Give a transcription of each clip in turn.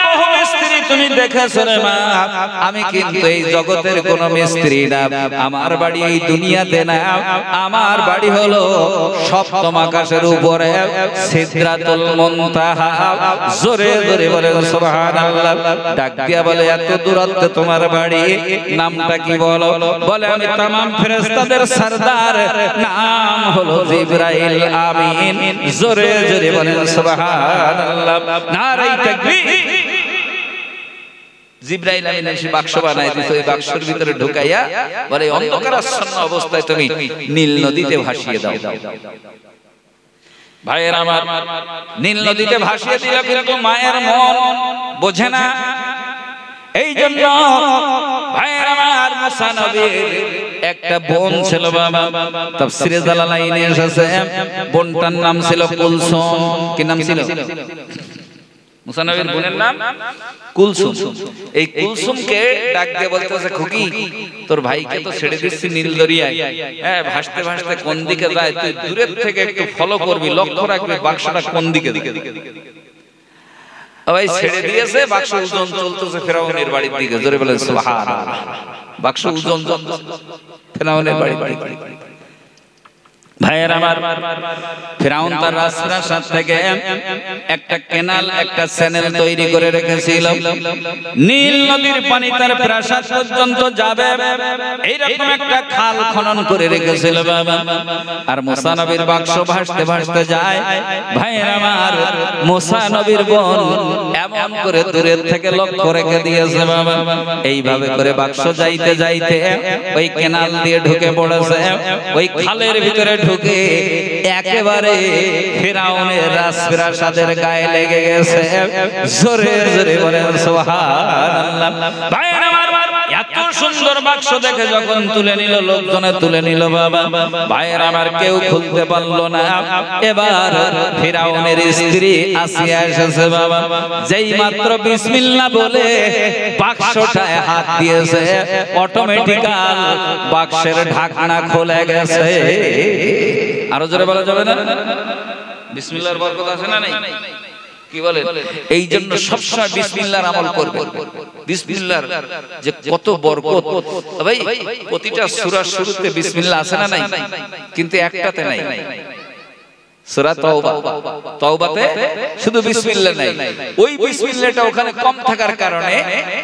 বহু মিস্ত্রি তুমি দেখেছো রে মা, আমি কিন্তু এই জগতের কোন মিস্ত্রি না, আমার বাড়ি এই দুনিয়াতে না, আমার বাড়ি হলো সপ্তম আকাশের উপরে সিদরাতুল মুনতাহা। জোরে জোরে বলে সুবহানাল্লাহ। ডাক দিয়া বলে এত দূরত্বে তোমার বাড়ি, নামটা কি বলো? বলে আমি तमाम ফেরেশতাদের সরদার, নাম হলো জিবরাইল আমিন। জোরে জোরে বলে সুবহানাল্লাহ। নারে তাকবীর। জিবরাইল আমিন এসে বাক্স বানায় দিয়েছে, ওই বাক্সের ভিতরে ঢুকাইয়া বলে অন্ধকারাচ্ছন্ন অবস্থায় তুমি নীল নদীতে ভাসিয়ে দাও। ভাইয়ের আমার, নীল নদীতে ভাসিয়ে দিল, কিন্তু মায়ের মন বোঝে না। এই জন্য ভাইয়ের আমার, মুসা নবীর একটা বোন ছিল বাবা, তাফসীরে জালালাইনে এসেছে বোনটার নাম ছিল কুলসুম। কি নাম ছিল? মুসা নবীর বোনের নাম কুলসুম। এই কুলসুমকে ডাক দিয়ে বলতেছে, খুকি তোর ভাইকে তো ছেড়ে দিচ্ছি নীল দরিয়ায়, হ্যাঁ ভাসতে ভাসতে কোন দিকে যায় তুই দূরের থেকে একটু ফলো করবি, লক্ষ্য রাখবি বাক্সটা কোন দিকে দিকে। ভাই ছেড়ে দিয়েছে, বাক্স ওজন চলতেছে ফেরাউনের বাড়ির দিকে। জোরে বলেন সুবহানাল্লাহ। বাক্স ওজন চলতেছে ফেরাউনের বাড়ির দিকে। ভাইয়ের আমার, ফিরাউন তার রাজপ্রাসাদ থেকে একটা কেনাল, একটা চ্যানেল তৈরি করে রেখেছিল, নীল নদীর পানি তার প্রাসাদ পর্যন্ত যাবে এইরকম একটা খাল খনন করে রেখেছিল বাবা। আর মুসা নবীর বাক্স ভাসতে ভাসতে যায়। ভাইয়ের আমার, মুসা নবীর বোন এমন করে দূরের থেকে লক্ষ্য রেখে দিয়েছে বাবা। এইভাবে করে বাক্স যাইতে যাইতে ওই কেনাল দিয়ে ঢুকে পড়েছে, ওই খালের ভিতরে ঢুকে একেবারে ফিরাউনের রাজপ্রাসাদের গায়ে লেগে গেছে। জোরে জোরে বলেন সুবহানাল্লাহ। ভাইয়ের আমার, এত সুন্দর বাক্স দেখে যখন তুলে নিল, লোকজনে তুলে নিল বাবা। ভাইয়ের আমার, কেউ খুলতে পারলো না। এবার ফিরাউনের স্ত্রী আসিয়া এসেছে বাবা। যেই মাত্র বিসমিল্লাহ বলে বাক্সটায় হাত দিয়েছে, অটোমেটিক্যাল বাক্সের ঢাকনা খুলে গেছে। আরো জোরে বলা যাবে না? বিসমিল্লাহর বরকত আছে না নাই? কি বলে? এই জন্য সবসময় বিসমিল্লাহর আমল করবে। বিসমিল্লাহর যে কত বরকত ভাই, প্রতিটা সূরার শুরুতে বিসমিল্লাহ আছে না নাই? কিন্তু একটাতে নাই। সূরা তাওবা, তাওবাতে শুধু বিসমিল্লাহ নাই। ওই বিসমিল্লাহটা ওখানে কম থাকার কারণে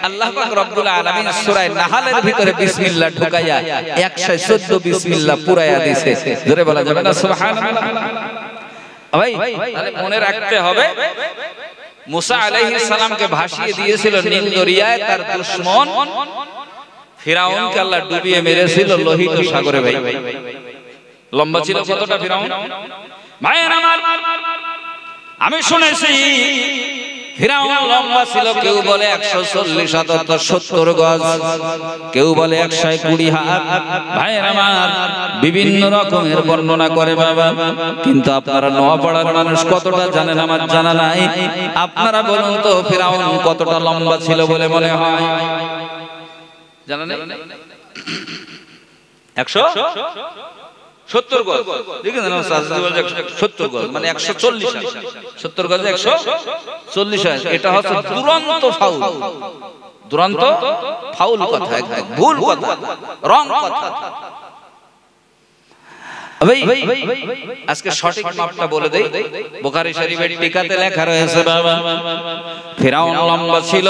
আল্লাহ পাক রব্বুল আলামিন সূরা নাহলের ভিতরে বিসমিল্লাহ ঢুকাইয়া 114 বিসমিল্লাহ পুরাইয়া দিয়েছে। জোরে বলা যাবে না সুবহানাল্লাহ? ভাই তাহলে মনে রাখতে হবে, মুসা আলাইহিস সালামকে ভাসিয়ে দিয়েছিল নীল দরিয়ায় তার দুশমন ফিরাউনকে আল্লাহ ডুবিয়ে মেরেছিল লোহিত সাগরে। ভাই লম্বা ছিল কতটা ফিরাউন? ভাইয়ের আমার, আমি শুনেছি ফিরাউন লম্বা ছিল, কেউ বলে 140 অথবা 70 গজ, কেউ বলে 120 হাত। ভাইয়ের আমার, বিভিন্ন রকমের বর্ণনা করে বাবা। কিন্তু আপনারা নোয়াপাড়ার মানুষ কতটা জানেন আমার জানা নাই। আপনারা বলুন তো ফিরাউন কতটা লম্বা ছিল বলে মনে হয়? জানা নেই? 170 গজ। দেখেন না, 70 গজ মানে 140 হাত। 70 গজে 140 হাত। এটা হচ্ছে দুরন্ত ফাউল। দুরন্ত ফাউল কথা, একদম ভুল কথা, রং কথা। আজকে সঠিক মাপটা বলে দেই। বুখারী শরীফের টিকাতে লেখা রয়েছে বাবা, ফিরাউন লম্বা ছিল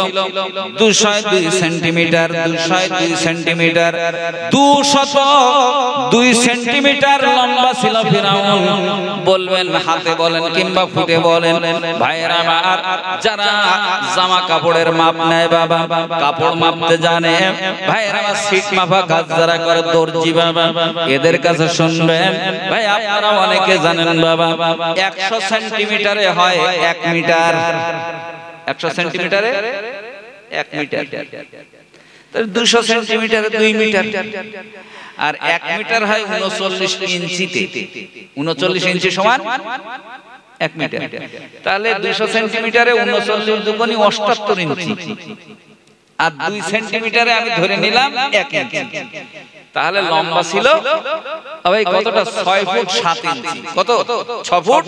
202 সেন্টিমিটার। 202 সেন্টিমিটার, 202 সেন্টিমিটার লম্বা ছিল ফিরাউন। বলবেন হাতে বলেন কিংবা ফুটে বলেন। ভাইয়েরা আমার, যারা জামা কাপড়ের মাপ নেয় বাবা, কাপড় মাপতে জানে, ভাইয়েরা আমার সিট মাপা কাজ যারা করে দর্জি বাবা, এদের কাছে শুনবেন। ভাই আপনারা অনেকে জানেন বাবা, 100 সেন্টিমিটারে হয় 1 মিটার। 100 সেন্টিমিটারে 1 মিটার, 200 সেন্টিমিটারে 2 মিটার, আর 1 মিটার হয় 39 ইঞ্চিতে। 39 ইঞ্চি সমান 1 মিটার। তাহলে 200 সেন্টিমিটারে 39 দুগুণী 78 ইঞ্চি, আর 2 সেন্টিমিটারে আমি ধরে নিলাম 1 ইঞ্চি। তাহলে লম্বা ছিল ভাই কতটা 6 ফুট 7 ইঞ্চি, কত 6 ফুট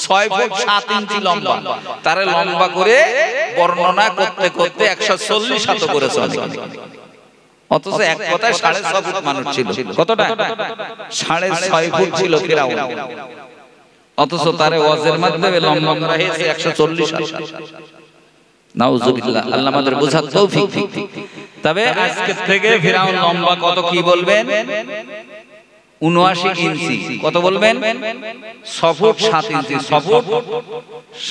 6 ফুট 7 ইঞ্চি লম্বা। তার লম্বা করে বর্ণনা করতে করতে 140 হাত করেছে অনেক। অথচ এক কথায় 6.5 ফুট মানুষ ছিল। কতটা? 6.5 ফুট ছিল ফিরাউন। অথচ তারে ওয়াজের মাধ্যমে লম্বা করা হয়েছে 140 হাত। নাউজুবিল্লাহ, আল্লাহ আমাদের বোঝার তৌফিক দিক। তবে আজকে থেকে ফিরাউন লম্বা কত কি বলবেন? 79 ইঞ্চি। কত বলবেন? 6 ফুট 7 ইঞ্চি। 6 ফুট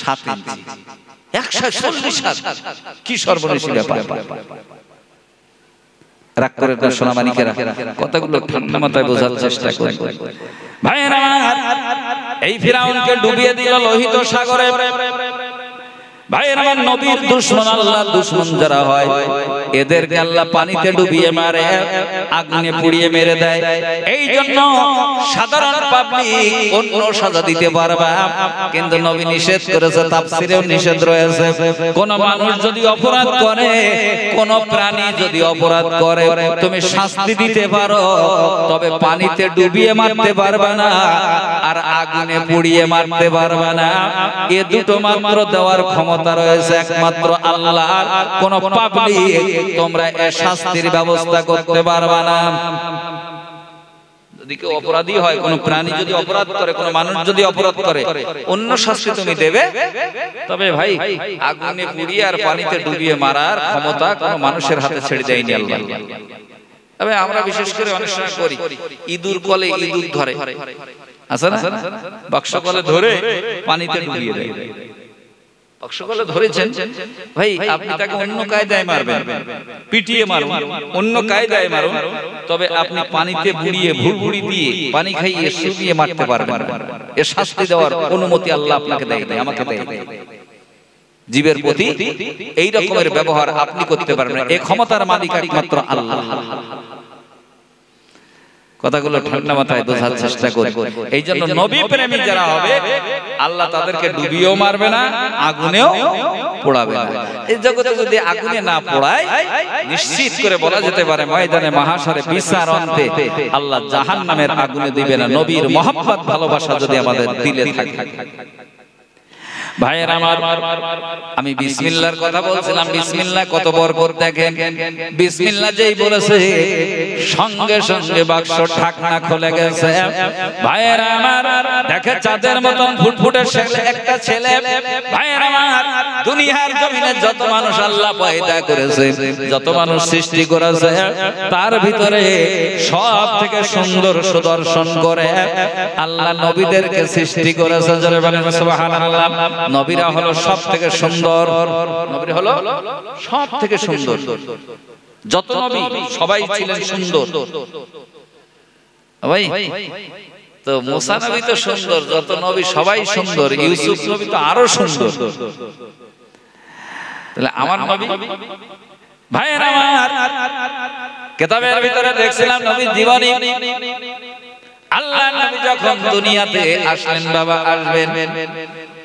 7 ইঞ্চি 140 হাত। কি সর্বনেশী ব্যাপার! রাগ করে না সোনামানিকেরা, কথাগুলো ঠান্ডা মাথায় বোঝার চেষ্টা করেন। ভাইয়েরা, এই ফিরাউনকে ডুবিয়ে দিল লোহিত সাগরে। ভাইয়ের আমার নবীর দুশমন, আল্লাহর দুশমন যারা হয় এদেরকে আল্লাহ পানিতে ডুবিয়ে মারে, আগুনে পুড়িয়ে মেরে দেয়। এই জন্য সাধারণ পাবলিক অন্য সাজা দিতে পারবে, কিন্তু নবী নিষেধ করেছে, তাফসিরেও নিষেধ রয়েছে। কোন মানুষ যদি অপরাধ করে, কোন প্রাণী যদি অপরাধ করে, তুমি শাস্তি দিতে পারো, তবে পানিতে ডুবিয়ে মারতে পারবে না, আর আগুনে পুড়িয়ে মারতে পারবে না। এ দুটো মাত্র দেওয়ার ক্ষমতা রয়েছে একমাত্র আল্লাহর। কোন পাবলিক তোমরা এ শাস্তির ব্যবস্থা করতে পারবে না। যদি কেউ অপরাধী হয়, কোন প্রাণী যদি অপরাধ করে, কোন মানুষ যদি অপরাধ করে, অন্য শাস্তি তুমি দেবে, তবে ভাই আগুনে পুড়িয়ে আর পানিতে ডুবিয়ে মারার ক্ষমতা কোন মানুষের হাতে ছেড়ে দেয়নি আল্লাহ। তবে আমরা বিশেষ করে অনেক সময় করি, ইঁদুর কলে ইঁদুর ধরে, আছে না? বাক্স কলে ধরে পানিতে ডুবিয়ে দেয়। বাক্সকলে ধরেছেন, ভাই আপনি তাকে অন্য কায়দায় মারবেন, পিটিয়ে মারুন, অন্য কায়দায় মারুন, তবে আপনি পানিতে বুড়িয়ে ভুড়ভুড়ি দিয়ে পানি খাইয়ে শুকিয়ে মারতে পারবেন না। এর শাস্তি দেওয়ার অনুমতি আল্লাহ আপনাকে দেয় না, আমাকে দেয় না। জীবের প্রতি এই রকমের ব্যবহার আপনি করতে পারবেন না, এই ক্ষমতার মালিক একমাত্র আল্লাহ। কথাগুলো ঠান্ডা মাথায় বোঝার চেষ্টা করি। এই জন্য নবী প্রেমী যারা হবে, আল্লাহ তাদেরকে ডুবিয়েও মারবে না, আগুনেও পোড়াবে না। এই জগতে যদি আগুনে না পোড়ায়, নিশ্চিত করে বলা যেতে পারে ময়দানে মাহশরে বিচার অন্তে আল্লাহ জাহান্নামের আগুনে দিবে না, নবীর মহব্বত ভালোবাসা যদি আমাদের দিলে থাকে। ভাইয়ের আমার, আমি বিসমিল্লাহর কথা বলছিলাম। বিসমিল্লাহ কত বরকত দেখেন। বিসমিল্লাহ যেই বলেছে, সঙ্গে সঙ্গে বাক্স ঢাকনা খুলে গেছে। ভাইয়ের আমার, দেখে চাঁদের মতন ফুটফুটে একটা ছেলে। ভাইয়ের আমার, দুনিয়ার জমিনে যত মানুষ আল্লাহ পয়দা করেছে, যত মানুষ সৃষ্টি করেছে, তার ভিতরে সব থেকে সুন্দর সুদর্শন করে আল্লাহ নবীদেরকে সৃষ্টি করেছে। জোরে বলেন সুবহানাল্লাহ। নবীরা হলো সব থেকে সুন্দর, নবীরা হলো সব থেকে সুন্দর। যত নবী সবাই ছিলেন সুন্দর। ভাই তো মুসা নবী তো সুন্দর, যত নবী সবাই সুন্দর। ইউসুফ নবী তো আরো সুন্দর। তাহলে আমার নবী, ভাইয়ের আমার, কিতাবের ভিতরে দেখছিলাম নবী জীবনী। আল্লাহ নবী যখন দুনিয়াতে আসলেন, বাবা আসবেন,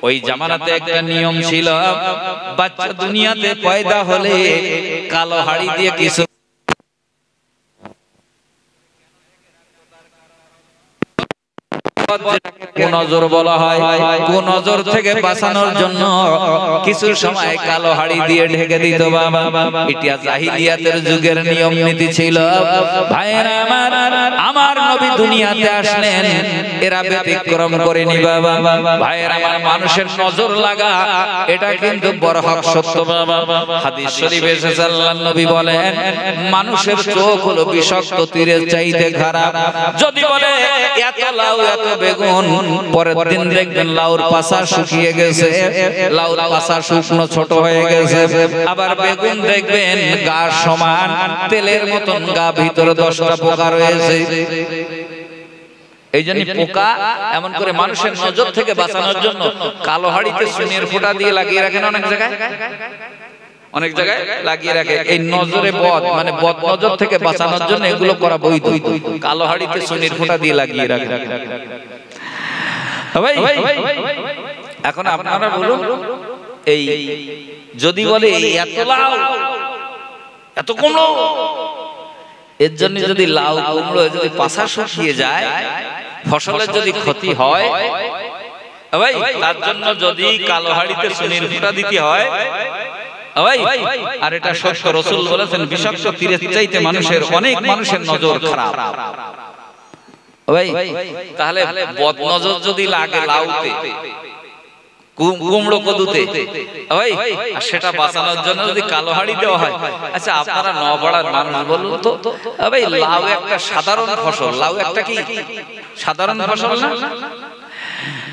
ওই জামানাতে একটা নিয়ম ছিল, বাচ্চা দুনিয়াতে পয়দা হলে কালো হাড়ি দিয়ে কিছু কুনজর বলা হয়, কুনজর থেকে বাঁচানোর জন্য কিছু সময় কালো হাড়ি দিয়ে ঢেকে দিত বাবা। এটা জাহিলিয়াতের যুগের নিয়ম নীতি ছিল। ভাইয়েরা আমার, আমার নবী দুনিয়াতে আসলেন, এরা ব্যতিক্রম করেনি বাবা। ভাইয়েরা আমার, মানুষের নজর লাগা এটা কিন্তু বড় হক সত্য বাবা। হাদিস শরীফে এসেছে, আল্লাহর নবী বলেন, মানুষের চোখ হলো বিষাক্ত তীরের চাইতে খারাপ। যদি বলে এত লাউ এত বেগুন, পরের দিন দেখবেন লাউর পাশা শুকিয়ে গেছে, লাউর পাশা শুকনো ছোট হয়ে গেছে। আবার বেগুন দেখবেন গা সমান, তেলের মতন গা ভিতরে 10টা পোকা রয়েছে। এই জন্য পোকা এমন করে মানুষের নজর থেকে বাঁচানোর জন্য কালো হাড়িতে সুনের ফোঁটা দিয়ে লাগিয়ে রাখেন। অনেক জায়গায়, অনেক জায়গায় লাগিয়ে রাখে। এই নজরে বদ, মানে বদ নজর থেকে বাঁচানোর জন্য এগুলো করা বৈধ। কালো হাড়িতে সুনের ফোঁটা দিয়ে লাগিয়ে রাখে। এখন আপনারা বলুন, এই যদি বলে এত লাউ এত কুমড়ো, এর জন্য যদি লাউ কুমড়ো যদি পাশা শুকিয়ে যায়, ফসলের যদি ক্ষতি হয়, ভাই তার জন্য যদি কালো হাড়িতে সুনির ফুটা দিতে হয়, ভাই আর এটা সত্য, রাসূল বলেছেন বিষাক্ত তীরের চাইতে মানুষের অনেক মানুষের নজর খারাপ। ভাই তাহলে বদ নজর যদি লাগে লাউতে, কুমড়ো কদুতে, ভাই সেটা বাঁচানোর জন্য যদি কালো হাড়ি দেওয়া হয়। আচ্ছা আপনারা নপাড়ার মানুষ বলুন তো, ভাই লাউ একটা সাধারণ ফসল, লাউ একটা কি সাধারণ ফসল না?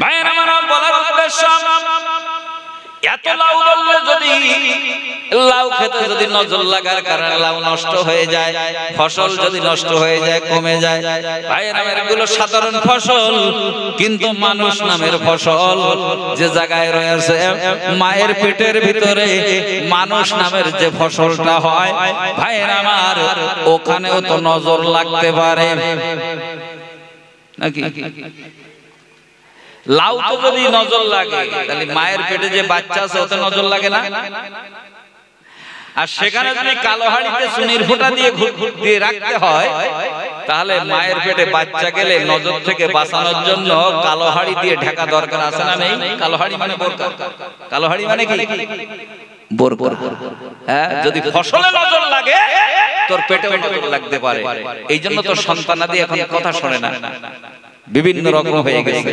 ভাই আমার বলার উদ্দেশ্য, এত লাউ বললে যদি লাউ খেতে যদি নজর লাগার কারণে লাউ নষ্ট হয়ে যায়, ফসল যদি নষ্ট হয়ে যায়, কমে যায়, ভাই আমার এগুলো সাধারণ ফসল, কিন্তু মানুষ নামের ফসল যে জায়গায় রয়েছে মায়ের পেটের ভিতরে, মানুষ নামের যে ফসলটা হয়, ভাই আমার ওখানেও তো নজর লাগতে পারে নাকি? লাউ তো যদি নজর লাগে, তাহলে মায়ের পেটে যে বাচ্চা আছে ওতে নজর লাগে না? আর সেখানে যদি কালো হাড়িতে সুনির ফোঁটা দিয়ে রাখতে হয়, তাহলে মায়ের পেটে বাচ্চা গেলে নজর থেকে বাঁচানোর জন্য কালো হাড়ি দিয়ে ঢাকা দরকার আছে না নেই? কালো হাড়ি মানে বোরকা, কালো হাড়ি মানে কি বোরকা। হ্যাঁ, যদি ফসলে নজর লাগে তোর পেটেও নজর লাগতে পারে। এই জন্য তো সন্তানাদি এখন কথা শোনে না, বিভিন্ন রকম হয়ে গেছে।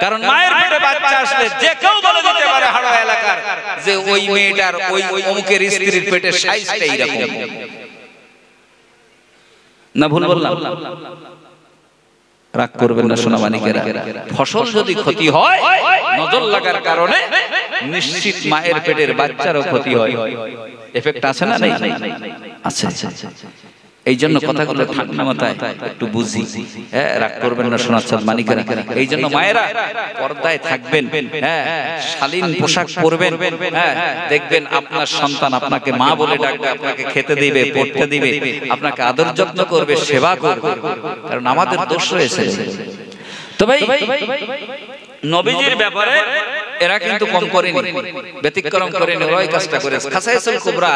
কারণ মায়ের পেটে বাচ্চা আসলে যে কেউ বলে দিতে পারে হাড়োয়া এলাকার যে ওই মেয়েটার ওই অমুকের স্ত্রীর পেটের সাইজটা এইরকম। না ভুল বললাম? রাগ করবেন না সোনামানিকেরা। ফসল যদি ক্ষতি হয় নজর লাগার কারণে নিশ্চিত মায়ের পেটের বাচ্চারও ক্ষতি হয়। এফেক্ট আছে না? নেই? আছে। এই জন্য কথাগুলো ঠান্ডা মাথায় একটু বুঝি, হ্যাঁ রাগ করবেন না সোনাচ্ছাদ মানিকেরা। এই জন্য মায়েরা পর্দায় থাকবেন, হ্যাঁ শালীন পোশাক পরবেন, হ্যাঁ দেখবেন আপনার সন্তান আপনাকে মা বলে ডাকবে, আপনাকে খেতে দিবে, পড়তে দিবে, আপনাকে আদর যত্ন করবে, সেবা করবে, কারণ আমাদের দোষ রয়েছে। তো ভাই নবীজির ব্যাপারে এরা কিন্তু কম করেনি, ব্যতিক্রম করেনি, ওই কাজটা করেছে। খাসায়েসুল কুবরা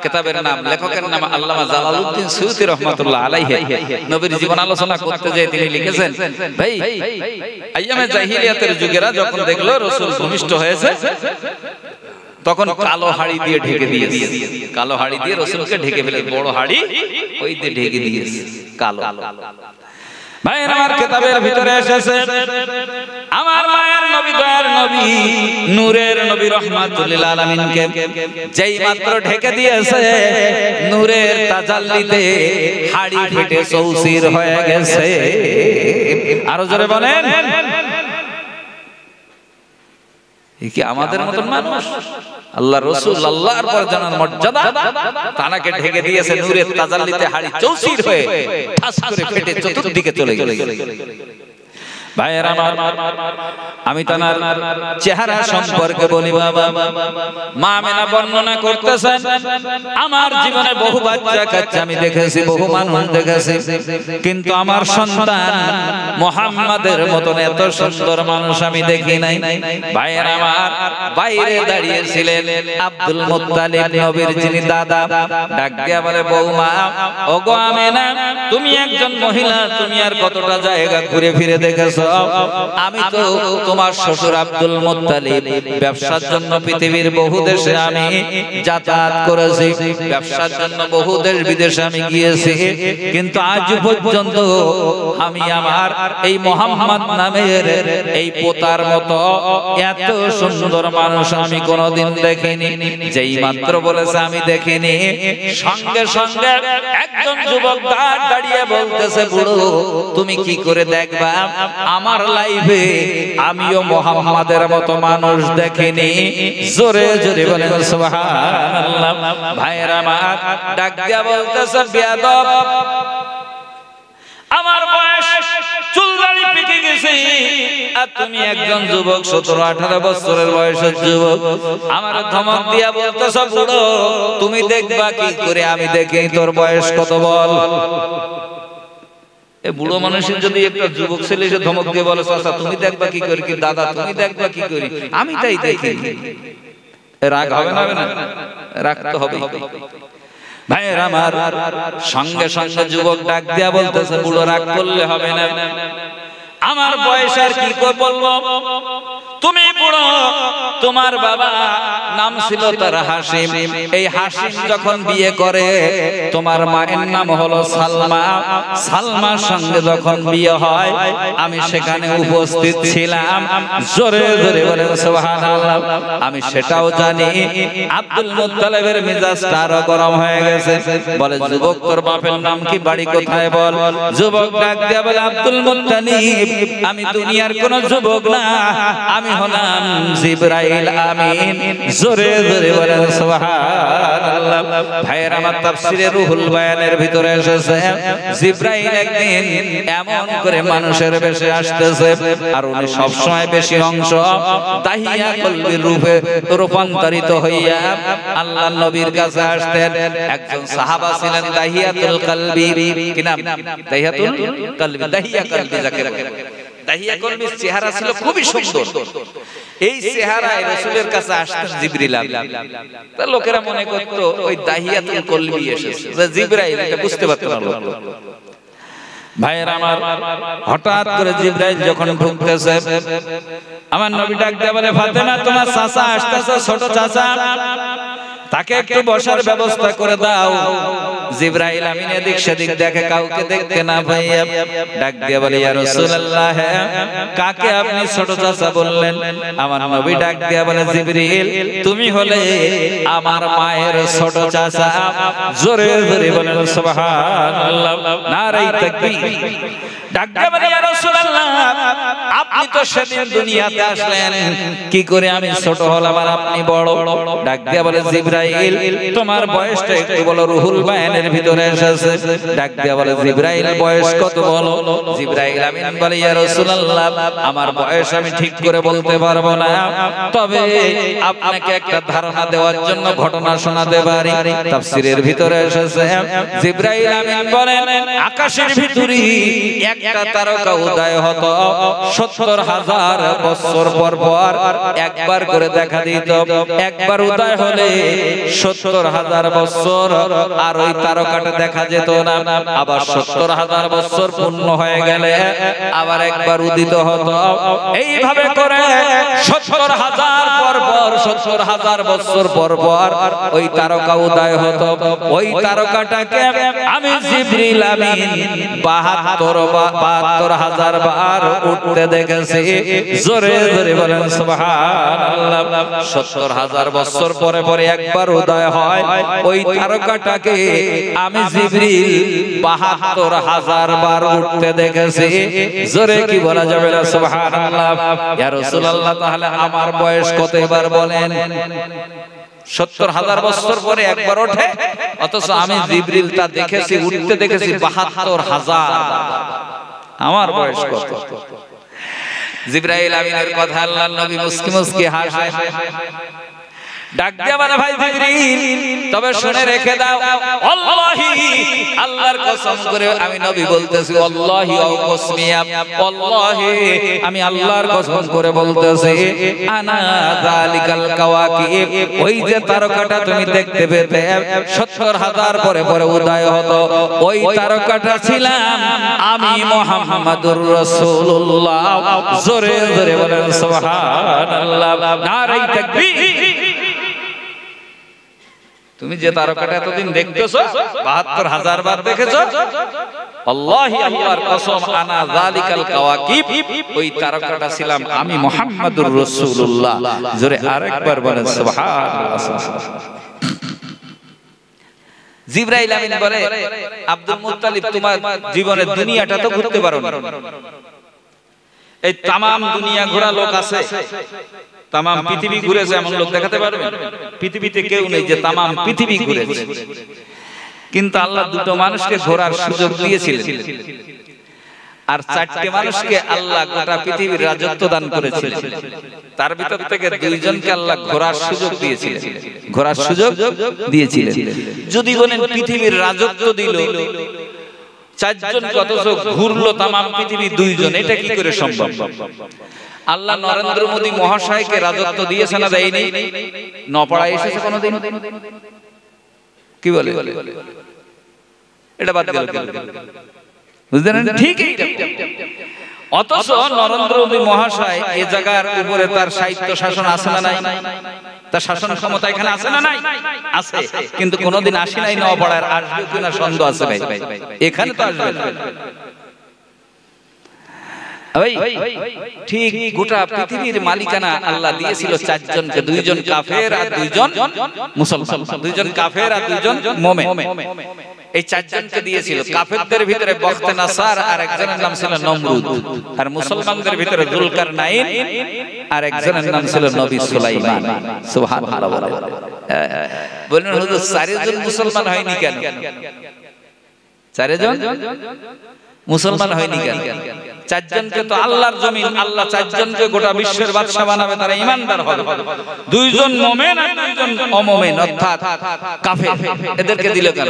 কিতাবের নাম, লেখকের নাম আল্লামা জালালউদ্দিন সুয়ুতী রাহমাতুল্লাহ আলাইহি। নবীর জীবন আলোচনা করতে যেয়ে তিনি লিখেছেন, ভাই আইয়ামে জাহিলিয়াতের যুগেরা যখন দেখলো রাসূল ভূমিষ্ঠ হয়েছে, তখন কালো হাড়ি দিয়ে ঢেকে দিয়েছে, কালো হাড়ি দিয়ে রাসূলকে ঢেকে ফেলে, বড় হাড়ি ওই দিয়ে ঢেকে দিয়েছে কালো। ভাই আমার কিতাবের ভিতরে এসেছে আমার মায়ের নবী, দয়ার নবী, নূরের নবী রাহমাতুল লিল আলামিনকে যেই মাত্র ঢেকে দিয়েছে, নূরের তাজাল্লিতে হাড়ি ফেটে চৌচির হয়ে গেছে। আরো জোরে বলেন, কি আমাদের মতন মানুষ? আল্লাহ রাসূল আল্লাহর পর জানার মর্যাদা, তানাকে ঢেকে দিয়েছে নূরের তাজাল্লিতে, হাড়ি চৌচির হয়ে ঠাস করে ফেটে চতুর্দিকে চলে গেছে। ভাইয়ের আমার, আমি তার চেহারা সম্পর্কে বলি বাবা। মা আমেনা বর্ণনা করতেছেন, আমার জীবনে বহু বাচ্চা কাচ্চা আমি দেখেছি, বহু মানুষ দেখেছি, কিন্তু আমার সন্তান মুহাম্মাদের মতন এত সুন্দর মানুষ আমি দেখি নাই। ভাইয়ের আমার, বাইরে দাঁড়িয়েছিলেন আব্দুল মুত্তালিব, নবীর যিনি দাদা, ডাক দিয়া বলে, বৌমা ওগো আমেনা, তুমি একজন মহিলা, তুমি আর কতটা জায়গা ঘুরে ফিরে দেখেছো? আমি তো তোমার শ্বশুর আব্দুল মুত্তালিব ব্যবসার জন্য পৃথিবীর বহু দেশে আমি যাতায়াত করেছি, ব্যবসার জন্য বহু দেশ বিদেশে আমি গিয়েছি, কিন্তু আজ পর্যন্ত আমি আমার এই মুহাম্মদ নামের এই পোতার মতো এত সুন্দর মানুষ আমি কোনোদিন দেখিনি। যেই মাত্র বলেছে আমি দেখিনি, সঙ্গে সঙ্গে একজন যুবক দাঁড়িয়ে বলতেছে, বুড়ো তুমি কি করে দেখবা আমার লাইফে আমিও মুহাম্মাদের মতো মানুষ দেখিনি। জোরে জোরে বলেন সুবহানাল্লাহ। ভাইরা আমার, ডাক দিয়া বলতেছে, বেয়াদব, আমার বয়স চুল দাড়ি পেকে গেছে, আর তুমি একজন যুবক, 17-18 বছরের বয়সের যুবক, আমার ধমক দিয়া বলতেছ, বুড়ো তুমি দেখবা কি করে আমি দেখি তোর বয়স কত বল। বুড়ো মানুষের যদি একটা যুবক ছেলে এসে ধমক দিয়ে বলে, চাচা তুমি দেখবা কি করি, কি দাদা তুমি দেখবা কি করি, আমি তাই দেখি, রাগ হবে না? রাগ তো হবে। ভাইরা আমার, সঙ্গে সঙ্গে যুবক ডাক দিয়া বলতেছে, বুড়ো রাগ করলে হবে না, আমার বয়স আর কি বলবো, তুমি বুড়ো, তোমার বাবা নাম ছিল তার হাসিম, এই হাসিম যখন বিয়ে করে তোমার মায়ের নাম হলো সালমা, সালমার সঙ্গে যখন বিয়ে হয় আমি সেখানে উপস্থিত ছিলাম, জোরে জোরে বলেন সুবহানাল্লাহ। আমি সেটাও জানি। আব্দুল মুত্তালিবের মেজাজটা আরো গরম হয়ে গেছে, বলে যুবক তোর বাপের নাম কি, বাড়ি কোথায় বল। যুবক ডাক দিয়া বলে, আব্দুল মুত্তালিব, আমি দুনিয়ার কোন যুবক না, আমি হলাম জিবরাইল আমিন, জোরে জোরে বলেন সুবহানাল্লাহ। ভাইয়ের আমার, তাফসীরে রুহুল বায়ানের ভিতরে এসেছে জিবরাইল একদিন এমন করে মানুষের বেশে আসতেছে, আর উনি সব সময় বেশি অংশ দাহিয়া কলবির রূপে রূপান্তরিত হইয়া আল্লাহর নবীর কাছে আসতেন। একজন সাহাবা ছিলেন দাহিয়াতুল কলবি, কি নাম? দাহিয়াতুল কলবি, দাহিয়া কলবি যাকে বলে। দাহিয়া কলবির চেহারা ছিল খুবই সুন্দর। এই চেহারায় রাসূলের কাছে আসতেন জিবরিল আমিন। তা লোকেরা মনে করত ওই দাহিয়াতুল কলবি এসেছে, যে জিবরাইল, এটা বুঝতে পারত না লোক। ভাইয়েরা আমার, হঠাৎ করে জিবরাইল যখন ঢুকতেছে, আমার নবী ডাক দিয়ে বলে, ফাতেমা তোমার চাচা আসতেছে, ছোট চাচা, তাকে একটু বসার ব্যবস্থা করে দাও। জিবরাইল আমিন এদিক সেদিক দেখে, কাউকে দেখতে না পাইয়া ডাক দিয়ে বলে, ইয়া রাসূলুল্লাহ, কাকে আপনি ছোট চাচা বললেন? আমার নবী ডাক দিয়ে বলে, জিবরিল, তুমি হলে আমার মায়ের ছোট চাচা। জোরে জোরে বলেন সুবহানাল্লাহ, নারে তাকবীর। ডাক দিয়ে বলে, ইয়া রাসূলুল্লাহ, আপনি তো সেদিন দুনিয়াতে আসলেন, কি করে আমি ছোট হলাম আর আপনি বড়? ডাক দিয়ে বলে, জিবরাইল, তোমার বয়সটা একটু বলো। রুহুল বায়ানের ভিতরে এসেছে। ডাক দিয়া বলে, জিবরাইল বয়স কত বলো? জিবরাইল আমিন বলে, ইয়া রাসূলুল্লাহ, আমার বয়স আমি ঠিক করে বলতে পারবো না, তবে আপনাকে একটা ধারণা দেওয়ার জন্য ঘটনা শোনাতে পারি। তাফসীরের ভিতরে এসেছে জিবরাইল আমিন বলেন, আকাশের ভিতরে একটা তারকা উদয় হতো ৭০,০০০ বছর পর পর একবার করে দেখা দিত। একবার উদয় হলে ৭০,০০০ বছর আর ওই তারকাটা দেখা যেত না। আবার ৭০,০০০ বছর পূর্ণ হয়ে গেলে আবার একবার উদিত হতো। এইভাবে করে ৭০,০০০ পর পর ৭০,০০০ বছর পর পর ওই তারকা উদয় হতো। ওই তারকাটাকে আমি জিবরিল আমিন ৭২,০০০ বার উঠতে দেখেছি। জোরে জোরে বলেন সুবহানাল্লাহ। ৭০,০০০ বছর পরে পরে একবার উদয় হয় ওই তারকাটাকে আমি জিবরিল ৭২,০০০ বার উঠতে দেখেছি। জোরে কি বলা যাবে না সুবহানাল্লাহ। ইয়া রাসূলুল্লাহ, তাহলে আমার বয়স কত এবার বলেন? ৭০,০০০ বছর পরে একবার ওঠে, অথচ আমি জিবরিল তা দেখেছি, উঠতে দেখেছি ৭২,০০০। আমার বয়স কত? জিবরাইল আমিনের কথা আল্লাহর নবী মুস্কি মুস্কি হাসে। ডাক দিয়া বলে, ভাই জিবরিল, তবে শুনে রেখে দাও, আল্লাহি, আল্লাহর কসম করে আমি নবী বলতেছি, আল্লাহি ও কসমিয়া, আল্লাহি, আমি আল্লাহর কসম করে বলতেছি, আনা যালিকাল কাওয়াকিব, ওই যে তারকাটা তুমি দেখতে পেতে ৭০,০০০ পরে পরে উদয় হতো, ওই তারকাটা ছিলাম আমি মুহাম্মাদুর রাসূলুল্লাহ। জোরে জোরে বলেন সুবহানাল্লাহ, নারে তাকবীর। তুমি যে তারকাটা এতদিন দেখতেছো ৭২,০০০ বার দেখেছো, আল্লাহি, আল্লাহর কসম, আনা যালিকাল কাওয়াকিব, ওই তারকাটা ছিলাম আমি মুহাম্মাদুর রাসূলুল্লাহ। জোরে আরেকবার বলেন সুবহানাল্লাহ। জিবরাইল আমিন বলে, আব্দুল মুত্তালিব, তোমার জীবনের দুনিয়াটা তো ঘুরতে পারো না, এই তামাম দুনিয়া ঘোরা লোক আছে, তামাম পৃথিবী ঘুরেছে এমন লোক দেখাতে পারবে? পৃথিবীতে কেউ নেই যে তামাম পৃথিবী ঘুরেছে। কিন্তু আল্লাহ দুটো মানুষকে ঘোরার সুযোগ দিয়েছিলেন, আর ৪টে মানুষকে আল্লাহ গোটা পৃথিবীর রাজত্ব দান করেছিলেন। তার ভিতর থেকে ২ জনকে আল্লাহ ঘোরার সুযোগ দিয়েছিলেন, ঘোরার সুযোগ দিয়েছিলেন। যদি বলেন পৃথিবীর রাজত্ব দিল ৪ জন, অথচ ঘুরলো তামাম পৃথিবী ২ জন, এটা কি করে সম্ভব? আল্লাহ নরেন্দ্র মোদী মহাশয়কে রাজত্ব দিয়েছে না দেয়নি? নপাড়ায় এসেছে কোনদিন? কি বলে এটা বাদ গেল, বুঝলেন? ঠিক অথচ নরেন্দ্র মোদী মহাশয় এই জায়গার উপরে তার সাহিত্য শাসন আছে না নাই? তার শাসন ক্ষমতা এখানে আছে না নাই? আছে, কিন্তু কোনোদিন আসি নাই নওপাড়ার, আসবে কিনা সন্দেহ আছে ভাই। এখানে তো আসবে না। ঠিক গোটা পৃথিবীর মালিকানা আল্লাহ দিয়েছিল চারজনকে, দুইজন কাফের আর দুইজন মুসলমান, দুইজন কাফের আর দুইজন মুমিন। এই চারজনকে দিয়েছিল। কাফেরদের ভিতরে বখতে নাসার আর একজনের নাম ছিল নমরুদ, আর মুসলমানদের ভিতরে জুলকারনাইন আর একজনের নাম ছিল নবী সুলাইমান। সুবহানাল্লাহ। বলেন হুজুর চারজন মুসলমান হয়নি কেন? চারজন মুসলমান হয়নি কেন? চারজনকে তো আল্লাহর জমিন, আল্লাহ চারজনকে গোটা বিশ্বের বাদশা বানাবে, তারা ঈমানদার হবে। দুইজন মুমিন আর দুইজন অমুমিন অর্থাৎ কাফের, এদেরকে দিল কেন?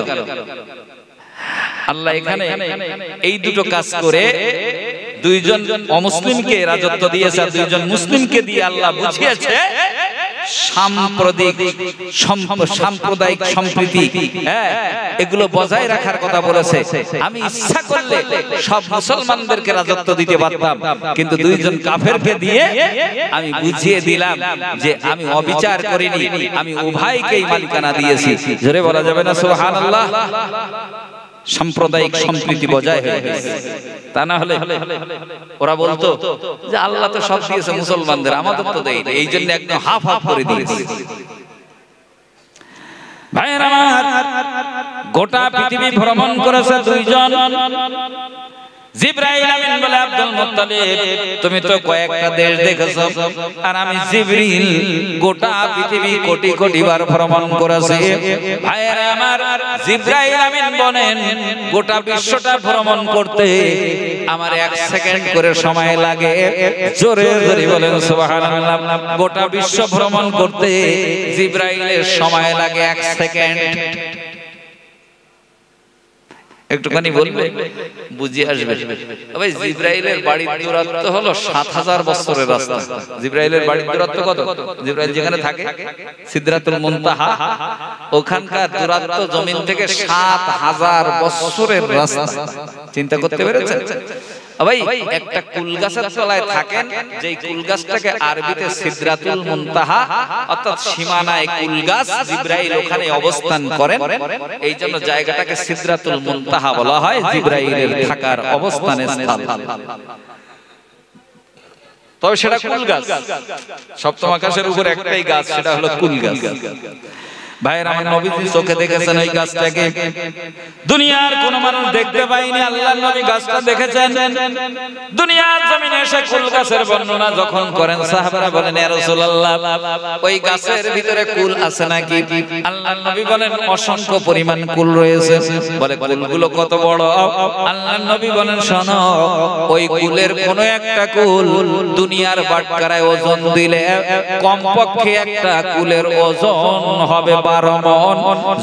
আল্লাহ এখানে এই দুটো কাজ করে দুইজন অমুসলিমকে রাজত্ব দিয়েছে আর দুইজন মুসলিমকে দিয়ে আল্লাহ বুঝিয়েছে সাম্প্রদায়িক সম্প্রীতি, এগুলো বজায় রাখার কথা বলেছে। আমি ইচ্ছা করলে সব মুসলমানদেরকে রাজত্ব দিতে পারতাম, কিন্তু দুইজন কাফেরকে দিয়ে আমি বুঝিয়ে দিলাম যে আমি অবিচার করিনি, আমি উভয়কেই মালিকানা দিয়েছি। জোরে বলা যাবে না সুবহানাল্লাহ? সাম্প্রদায়িক সম্প্রীতি বজায় হয়ে গেছে। তা না হলে ওরা বলতো যে আল্লাহ তো সব দিয়েছে মুসলমানদের, আমাদের তো দেয়নি, এই জন্য একদম হাফ হাফ করে দিয়েছে। ভাইয়েরা আমার, গোটা পৃথিবী ভ্রমণ করেছে দুইজন, জিবরাইল আমিন বলে আব্দুল মুত্তালিব, তুমি তো কয়েকটা দেশ দেখেছো, আর আমি জিবরিল গোটা পৃথিবী কোটি কোটি বার ভ্রমণ করেছি। ভাইয়েরা আমার, জিবরাইল আমিন বলেন গোটা বিশ্বটা ভ্রমণ করতে আমার 1 সেকেন্ড করে সময় লাগে। জোরে জোরে বলেন সুবহানাল্লাহ। গোটা বিশ্ব ভ্রমণ করতে জিবরাইলের সময় লাগে 1 সেকেন্ড। একটুখানি বলবে বুঝিয়ে আসবে। ভাই জিবরাইলের বাড়ির দূরত্ব হলো 7000 বছরের রাস্তা। জিবরাইলের বাড়ির দূরত্ব কত? জিবরাইল যেখানে থাকে সিদরাতুল মুনতাহা, ওখানকার দূরত্ব জমিন থেকে 7000 বছরের রাস্তা। চিন্তা করতে পেরেছেন? ভাই একটা কুল গাছের তলায় থাকেন, যেই কুল গাছটাকে আরবিতে সিদরাতুল মুনতাহা অর্থাৎ সীমানায় কুল গাছ, জিবরাইল ওখানে অবস্থান করেন, এই জন্য জায়গাটাকে সিদরাতুল মুনতাহা বলা হয়, জিবরাইলের থাকার অবস্থানের স্থান। তবে সেটা কুল গাছ, সপ্তম আকাশের উপর একটাই গাছ, সেটা হলো কুল গাছ। ভাইয়ের আমার, নবীজি চোখে দেখেছেন ওই গাছটাকে, দুনিয়ার কোন মানুষ দেখতে পায়নি, আল্লাহর নবী গাছটা দেখেছেন। দুনিয়ার জমিনে এসে কুল গাছের বর্ণনা যখন করেন, সাহাবারা বলেন ইয়া রাসূলুল্লাহ, ওই গাছের ভিতরে কুল আছে নাকি? আল্লাহর নবী বলেন অসংখ্য পরিমাণ কুল রয়েছে। বলে কুলগুলো কত বড়? আল্লাহর নবী বলেন শোনো, ওই কুলের কোন একটা কুল দুনিয়ার বাটখারায় ওজন দিলে কমপক্ষে একটা কুলের ওজন হবে 12 মণ।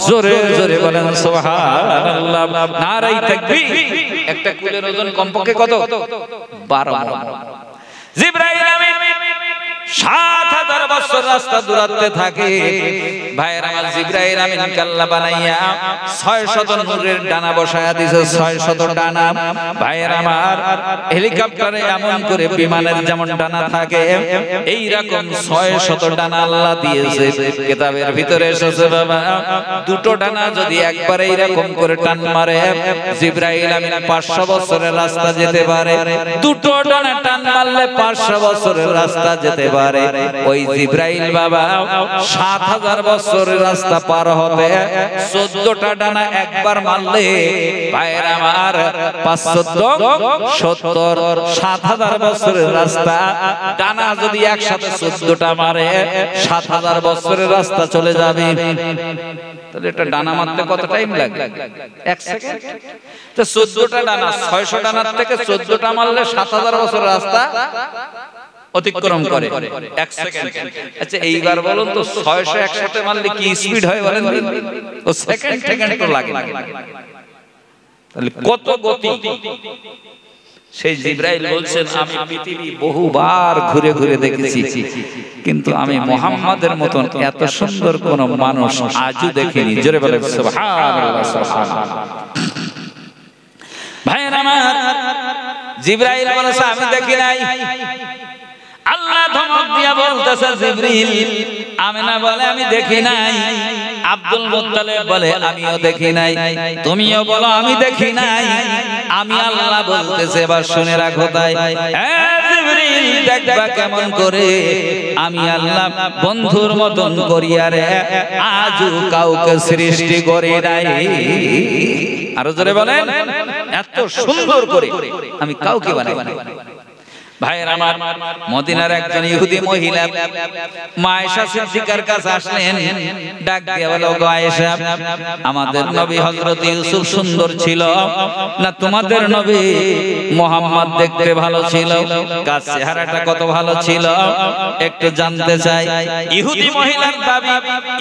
জোরে জোরে বলেন সুবহানাল্লাহ, নারায়ে তাকবীর। একটা কুলের ওজন কমপক্ষে কত? 12 মণ। জিবরাইল আমিন 7000 বছর রাস্তা দূরত্বে থাকে। ভাইয়ের আমার, জিবরাইল আমিন কাল্লা বানাইয়া 600 নূরের ডানা বসায়া দিয়েছে, 600 ডানা। ভাইয়ের আমার, হেলিকপ্টারে এমন করে বিমানের যেমন ডানা থাকে, এই রকম 600 ডানা আল্লাহ দিয়েছে। কিতাবের ভিতরে এসেছে বাবা, দুটো ডানা যদি একবার এইরকম করে টান মারে, জিবরাইল আমিন 500 বছরের রাস্তা যেতে পারে। দুটো ডানা টান মারলে 500 বছরের রাস্তা যেতে পারে। ওই জিবরাইল বাবা 7000 বছরের রাস্তা পার হতে 14টা ডানা একবার মারলে, ভাইয়ের আমার, 514 7000 বছরের রাস্তা। ডানা যদি একসাথে 14টা মারে, 7000 বছরের রাস্তা চলে যাবে। তাহলে এটা ডানা মারতে কত টাইম লাগে? 1 সেকেন্ড। তো 14টা ডানা, 600 ডানার থেকে 14টা মারলে 7000 বছরের রাস্তা অতিক্রম করে 1 সেকেন্ড। আচ্ছা এইবার বলুন তো, 600 একসাথে মারলে কি স্পিড হয় বলেন? ও সেকেন্ড সেকেন্ড তো লাগে। তাহলে কত গতি! সেই জিবরাইল বলছেন আমি পৃথিবী বহুবার ঘুরে ঘুরে দেখেছি, কিন্তু আমি মুহাম্মাদের মতন এত সুন্দর কোন মানুষ আজও দেখিনি। জোরে বলেন সুবহানাল্লাহ সুবহানাল্লাহ। ভাইরা আমার, জিবরাইল বলেছে আমি দেখি নাই। আল্লাহ ধমক দিয়া বলতেছে জিবরিল, আমিনা বলে আমি দেখি নাই। আব্দুল মুত্তালিব বলে আমিও দেখি নাই। তুমিও বলো আমি দেখি নাই। আমি আল্লাহ বলতেছে এবার শুনে রাখো তাই, জিবরিল দেখবা কেমন করে আমি আল্লাহ বন্ধুর মতন করিয়া রে আজও কাউকে সৃষ্টি করি নাই। আরো জোরে বলেন, এত সুন্দর করে আমি কাউকে বানাই নাই। ভাইয়ের আমার, মদিনার একজন ইহুদি মহিলা মা আয়েশা সিদ্দিকার কাছে আসলেন, ডাক দিয়ে বলল, গো আয়েশা, আমাদের নবী হযরত ইউসুফ সুন্দর ছিল না তোমাদের নবী মুহাম্মদ দেখতে ভালো ছিল? কার চেহারাটা কত ভালো ছিল একটু জানতে চাই। ইহুদি মহিলার দাবি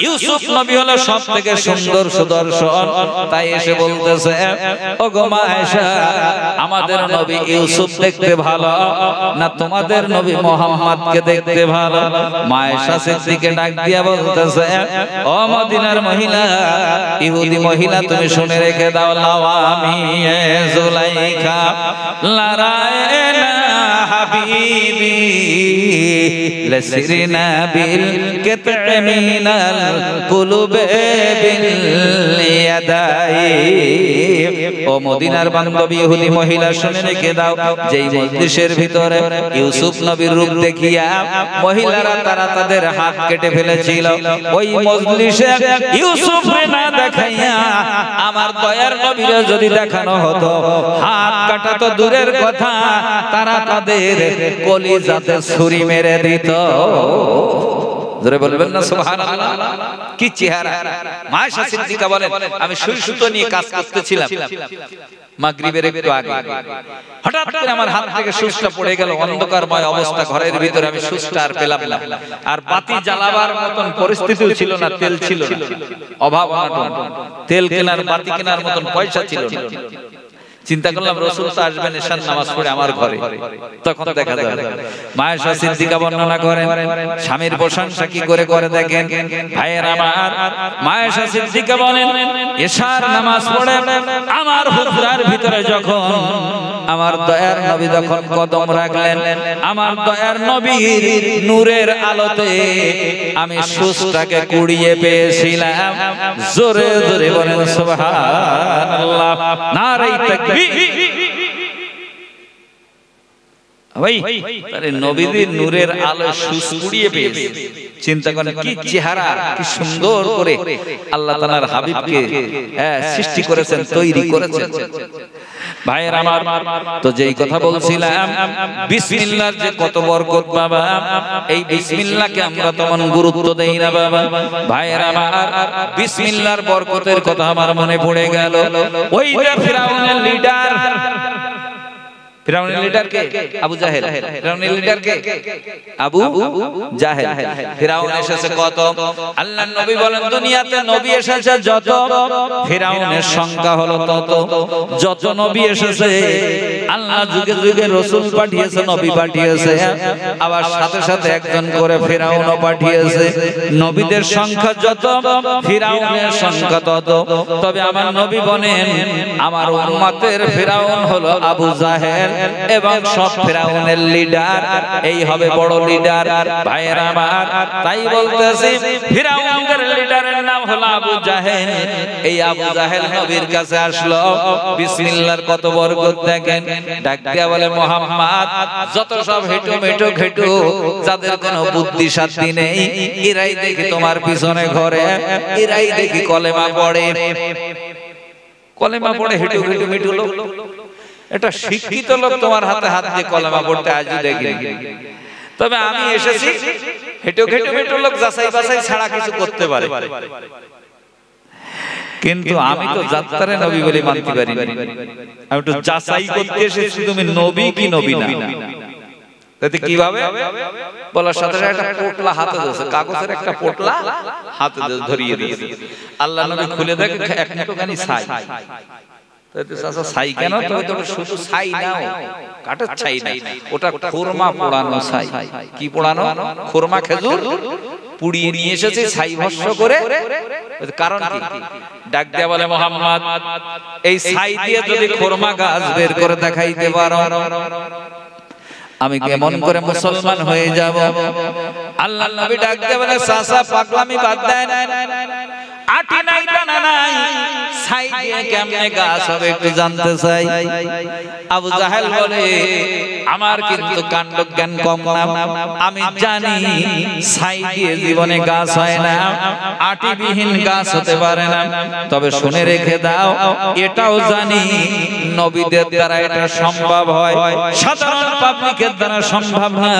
ইউসুফ নবী হলো সবথেকে সুন্দর সুদর্শন, তাই এসে বলতেছে, ও গো মা আয়েশা, আমাদের নবী ইউসুফ দেখতে ভালো না তোমাদের নবী মুহাম্মদকে দেখতে ভালো? মা আয়েশা সিদ্দিকা ডাক দিয়া বলতেছে, ও মদিনার মহিলা, ইহুদি মহিলা, তুমি শুনে রেখে দাও, লাওয়ামি জুলাইখা লারায়না হাবিবি লাসিরনা বিল কিতমিনাল কুলুবে বিল ইয়াদাই। ও মদিনার বান্ধবী ইহুদি মহিলা, শুনে রেখে দাও, যেই মজলিসের ভিতরে ইউসুফ নবীর রূপ দেখিয়া মহিলারা তারা তাদের হাত কেটে ফেলেছিল, ওই মজলিসে ইউসুফ না দেখাইয়া আমার দয়ার নবীর যদি দেখানো হতো, হাত কাটা তো দূরের কথা, তারা তাদের কলিজাতে ছুরি মেরে দিত। জোরে বলবেন না সুবহানাল্লাহ। কি চেহারা! মা আয়েশা সিদ্দিকা বলেন, আমি সুই সুতো নিয়ে কাজ করতেছিলাম মাগরিবের একটু আগে, হঠাৎ করে আমার হাত থেকে সুচটা পড়ে গেল। অন্ধকারময় অবস্থা, ঘরের ভিতরে আমি সুচটা আর পেলাম না। আর বাতি জ্বালাবার মতন পরিস্থিতিও ছিল না, তেল ছিল না, অভাব অনটন, তেল কেনার বাতি কেনার মতন পয়সা ছিল না। চিন্তা করলাম রাসূল তো আসবেন এশার নামাজ পড়ে আমার ঘরে, তখন দেখা যাবে। মা আয়েশা সিদ্দিকা বর্ণনা করেন স্বামীর প্রশংসা কি করে করে দেখেন। ভাইয়ের আমার, মা আয়েশা সিদ্দিকা বলেন, এশার নামাজ পড়ে আমার হুজরার ভিতরে যখন আমার দয়ার নবী যখন কদম রাখলেন, আমার দয়ার নবীর নূরের আলোতে আমি সুচটাকে কুড়িয়ে পেয়েছিলাম। জোরে জোরে বলেন সুবহানাল্লাহ, নারে তাকবীর। ভাই, তারে নবীদের নূরের আলো সুচ কুড়িয়ে পেয়েছে। চিন্তা করেন কি চেহারা, কি সুন্দর করে আল্লাহ তাআলার হাবিবকে সৃষ্টি করেছেন, তৈরি করেছেন। ভাইয়ের আমার, তো যেই কথা বলছিলাম, বিসমিল্লাহর যে কত বরকত বাবা, এই বিসমিল্লাহকে আমরা তেমন গুরুত্ব দেই না বাবা। ভাইয়ের আমার, বিসমিল্লাহর বরকতের কথা আমার মনে পড়ে গেল। ওই যে ফিরাউনের লিডার, ফিরাউনের লিডার কে? আবু জাহেল। ফিরাউনের লিডার কে? আবু জাহেল। ফিরাউন এসেছে কত? আল্লাহর নবী বলেন, দুনিয়াতে নবী এসেছে যত, ফিরাউনের সংখ্যা হলো তত। যত নবী এসেছে, আল্লাহ যুগে যুগে রাসূল পাঠিয়েছে, নবী পাঠিয়েছে, আবার সাথে সাথে একজন করে ফিরাউনও পাঠিয়েছে। নবীদের সংখ্যা যত, ফিরাউনের সংখ্যা তত। তবে আমার নবী বলেন, আমার উম্মতের ফিরাউন হলো আবু জাহেল, এবং সব ফিরাউনের লিডার এই হবে বড় লিডার। ভাইয়েরা আমার, তাই বলতেছি ফিরাউনের লিডারের নাম হলো আবু জাহেল। এই আবু জাহেল নবীর কাছে আসলো, বিসমিল্লাহর কত বরকত দেখেন। ডাক দিয়া বলে, মুহাম্মদ, যত সব হেঁটু মেটু ঘেটু, যাদের কোনো বুদ্ধি শান্তি নেই, এরাই দেখি তোমার পিছনে ঘরে, এরাই দেখি কলেমা পড়ে। কলেমা পড়ে হেঁটু ঘেটু মেটু লোক, এটা শিক্ষিত লোক তোমার হাতে হাত দিয়ে কলেমা পড়তে আজও দেখিনি। তবে আমি এসেছি হেঁটু ঘেটু মেটু লোক যাচাই বাছাই ছাড়া কিছু করতে পারে, কিন্তু আমি তো যাত্রারে নবী বলে মানতে পারি না। আমি তো যাচাই করতে এসেছি তুমি নবী কি নবী না। তাতে কিভাবে বলার সাথে একটা পোটলা হাতে দিয়েছে, কাগজের একটা পোটলা হাতে ধরিয়ে দিয়েছে। আল্লাহ নবী খুলে দেখে এক মুঠোখানি ছাই। চাচা ছাই কেন? তো শুধু ছাই নাও, কাঠের ছাই নাই, ওটা খোরমা পোড়ানো ছাই। কি পোড়ানো? খোরমা খেজুর পুড়িয়ে নিয়ে এসেছে ছাই ভস্ম করে। কারণ কি? ডাক দেয়া বলে, মোহাম্মদ এই ছাই দিয়ে যদি খোরমা গাছ বের করে দেখাইতে পারো, আমি কেমন করে মুসলমান হয়ে যাব? আল্লাহর নবী ডাক দেয়া বলে, চাচা পাগলামি বাদ দেন, আটি নাই টানা নাই, ছাই দিয়ে কেমনে গাছ হবে একটু জানতে চাই। আবু জাহেল বলে, আমার কিন্তু কাণ্ড জ্ঞান কম না, আমি জানি ছাই দিয়ে জীবনে গাছ হয় না, আটিবিহীন গাছ হতে পারে না। তবে শুনে রেখে দাও, এটাও জানি নবীদের দ্বারা এটা সম্ভব হয়, সাধারণ পাবলিকের দ্বারা সম্ভব না।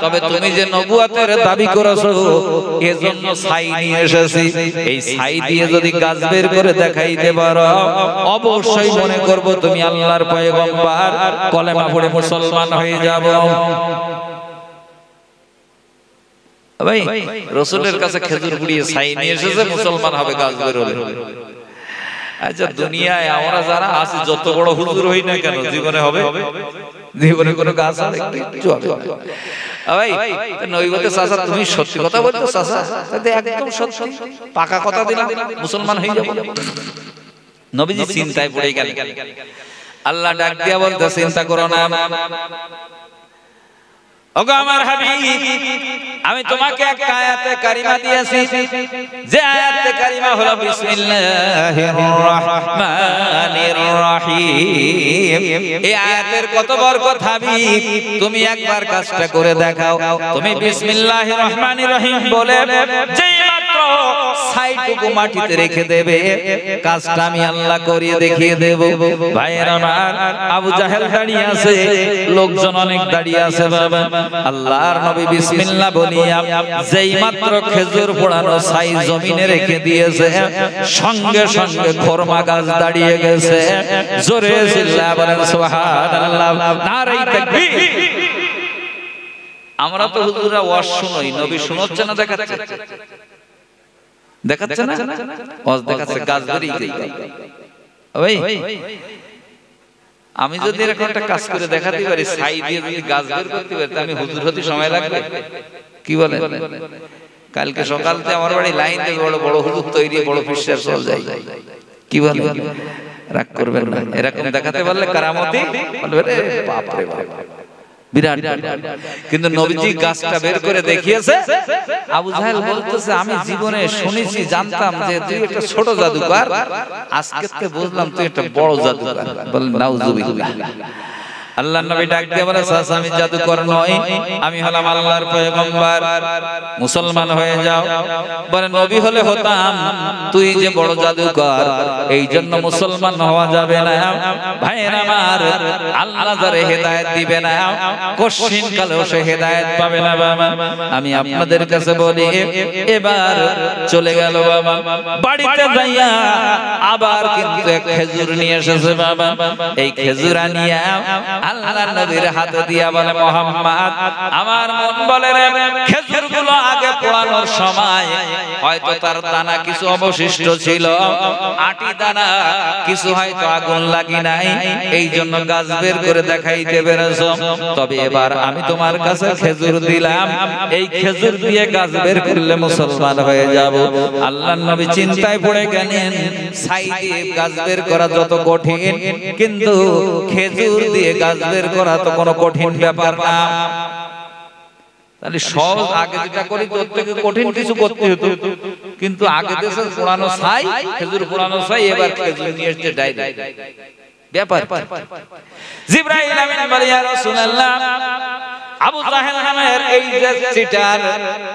তবে তুমি যে নবুয়তের দাবি করেছো, এজন্য ছাই নিয়ে এসেছি। এই ছাই দিয়ে যদি গাছ বের করে দেখাইতে পারো, অবশ্যই মনে করব তুমি আল্লাহর পয়গম্বর, কলেমা পড়ে মুসলমান হয়ে যাব। ভাই রাসূলের কাছে খেজুর পুড়িয়ে ছাই নিয়ে এসেছে, মুসলমান হবে গাছ বের হলে। আচ্ছা, দুনিয়ায় আমরা যারা আছি, যত বড় হুজুর হই না কেন, জীবনে হবে? জীবনে কোনো গাছ হবে? একটু হবে। ভাই নবীবতে চাচা তুমি সত্যি কথা বলছো চাচা? একদম সত্যি, পাকা কথা দিলাম, মুসলমান হয়ে যাব। নবীজি চিন্তায় পড়ে গেলেন। আল্লাহ ডাক দিয়া বলতে, চিন্তা করো না, ওগো আমার হাবিব, আমি তোমাকে একটা আয়াতে কারিমা দিয়েছি, যে আয়াতে কারিমা হলো বিসমিল্লাহির রহমানির রহিম। এই আয়াতের কত বরকত হাবিব, তুমি একবার কাজটা করে দেখাও। তুমি বিসমিল্লাহির রহমানির রহিম বলে যেই মাত্র ছাইটুকু মাটিতে রেখে দেবে, কাজটা আমি আল্লাহ করিয়ে দেখিয়ে দেব। ভাইয়ের আমার, আবু জাহেল দাঁড়িয়ে আছে, লোকজন অনেক দাঁড়িয়ে আছে। বাবা আল্লাহর নবী বিসমিল্লাহ বলিয়া যেই মাত্র খেজুর পোড়ানো ছাই জমিনে রেখে দিয়েছে, সঙ্গে সঙ্গে খোরমা গাছ দাঁড়িয়ে গেছে। জোরে চিল্লা বলেন সুবহানাল্লাহ, নারে তাকবীর। আমরা তো হুজুররা ওয়াজ শুনই, নবী শোনাচ্ছে না দেখাচ্ছে? দেখাচ্ছে না? ওয়াজ দেখাচ্ছে, গাছ বেরিয়ে যায়। ওই আমি যদি এরকম একটা কাজ করে দেখাতে পারি, ছাই দিয়ে যদি গাছ বের করতে পারি, আমি হুজুর হতে সময় লাগবে? কি বলেন? কালকে সকালতে আমার বাড়ি লাইন দিয়ে বড় বড় হুজুর তৈরি, বড় ফিশার চল যায়। কি বলেন? রাগ করবেন না, এরকম দেখাতে পারলে কারামতি বলবে, রে বাপ রে বাপ, বিরাট। কিন্তু নবীজি গাছটা বের করে দেখিয়েছে। আবু জাহেল বলতেছে, আমি জীবনে শুনেছি, জানতাম যে তুই একটা ছোট জাদুকর, আজকে থেকে বুঝলাম তুই একটা বড় জাদুকর। বলেন নাউজুবিল্লাহ। আল্লাহর নবী ডাক দিয়ে বলে, চাচা আমি জাদুকর নই, আমি হলাম আল্লাহর পয়গম্বর, মুসলমান হয়ে যাও। বলে নবী হলে হতাম, তুই যে বড় জাদুকর, এই জন্য মুসলমান হওয়া যাবে না। ভাইয়ের আমার, আল্লাহ যারে হেদায়েত দিবে না, কঠিন কালেও সে হেদায়েত পাবে না। বাবা আমি আপনাদের কাছে বলি, এবার চলে গেল বাবা, বাড়িতে যাইয়া আবার কিন্তু এক খেজুর নিয়ে এসেছে। বাবা এই খেজুর আনিয়া আল্লাহর নবীর হাতে দিয়া বলে, মুহাম্মদ আমার মন বলে রে, খেজুরগুলো আগে পোড়ানোর সময় হয়তো তার দানা কিছু অবশিষ্ট ছিল, আটি দানা কিছু হয়তো আগুন লাগি নাই, এই জন্য গাছ বের করে দেখাইতে পেরেছো। তবে এবার আমি তোমার কাছে খেজুর দিলাম, এই খেজুর দিয়ে গাছ বের করলে মুসলমান হয়ে যাব। আল্লাহর নবী চিন্তায় পড়ে গেলেন, ছাই দিয়ে গাছ বের করা যত কঠিন, কিন্তু খেজুর দিয়ে গাছ বের করা তো কোনো কঠিন ব্যাপার না। তাহলে সহজ আগে যেটা করি তোর থেকে কঠিন কিছু করতে হতো, কিন্তু আগে দেশে পোড়ানো ছাই, খেজুর পোড়ানো ছাই, এবার খেজুর নিয়ে এসে ডাইরেক্ট ব্যাপার। জিবরাইল আমিন বলে, ইয়া রাসূলুল্লাহ, আবু জাহেল নামের এই যে চিটার,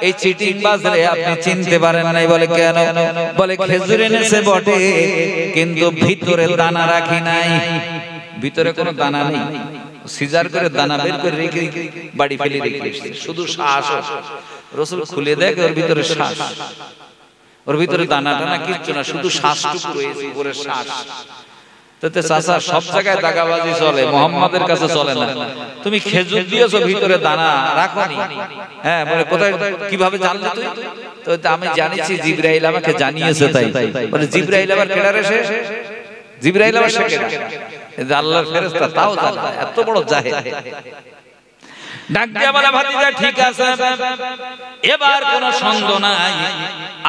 এই চিটিং বাজরে আপনি চিনতে পারেন নাই। বলে কেন? বলে খেজুর এনেছে বটে, কিন্তু ভিতরে দানা রাখি নাই, ভিতরে কোনো দানা নেই। সিজার করে দানা বের করে রেখে বাড়ি ফেলে রেখে শুধু শ্বাস। রাসূল খুলে দেখে ওর ভিতরে শ্বাস, ওর ভিতরে দানা টানা কিচ্ছু না, শুধু শ্বাসটুকু রয়েছে, উপরে শ্বাস। তাতে চাচা সব জায়গায় দাগাবাজি চলে, মুহাম্মাদের কাছে চলে না। তুমি খেজুর দিয়েছো, ভিতরে দানা রাখোনি। হ্যাঁ বলে, কোথায় কিভাবে জানলে তুই? তো আমি জানিছি, জিবরাইল আমাকে জানিয়েছে। তাই বলে, জিবরাইল আবার কেডার এসে? জিবরাইল আবার শেখে না, যে আল্লাহর ফেরেশতা তাও জানে, এত বড় জাহেল। ডাক দিয়া বলে ভাতিজা ঠিক আছে, এবার কোনো সন্দেহ নাই,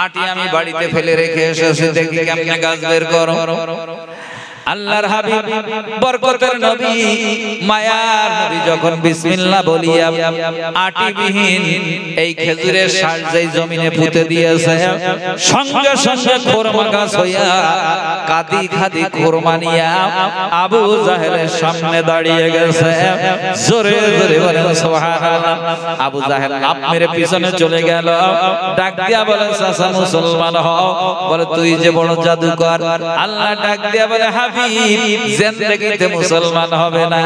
আটি আমি বাড়িতে ফেলে রেখে এসেছি, দেখি কেমনে গাছ বের করো। আল্লাহর হাবিব বরকতের নবী মায়ার নবী যখন বিসমিল্লাহ বলিয়া আটিবিহীন এই খেজুরের শাল যেই জমিনে পুঁতে দিয়েছে, সঙ্গে সঙ্গে খোরমা গাছ হইয়া কাদি খাদি খোরমা নিয়া আবু জাহেলের সামনে দাঁড়িয়ে গেছে। জোরে জোরে বলেন সুবহানাল্লাহ। আবু জাহেল লাফ মেরে পিছনে চলে গেল, ডাক দিয়া বলে চাচা মুসলমান হও। বলে তুই যে বড় জাদুকর। আল্লাহ ডাক দিয়া বলে জিন্দেগিতে মুসলমান হবে না,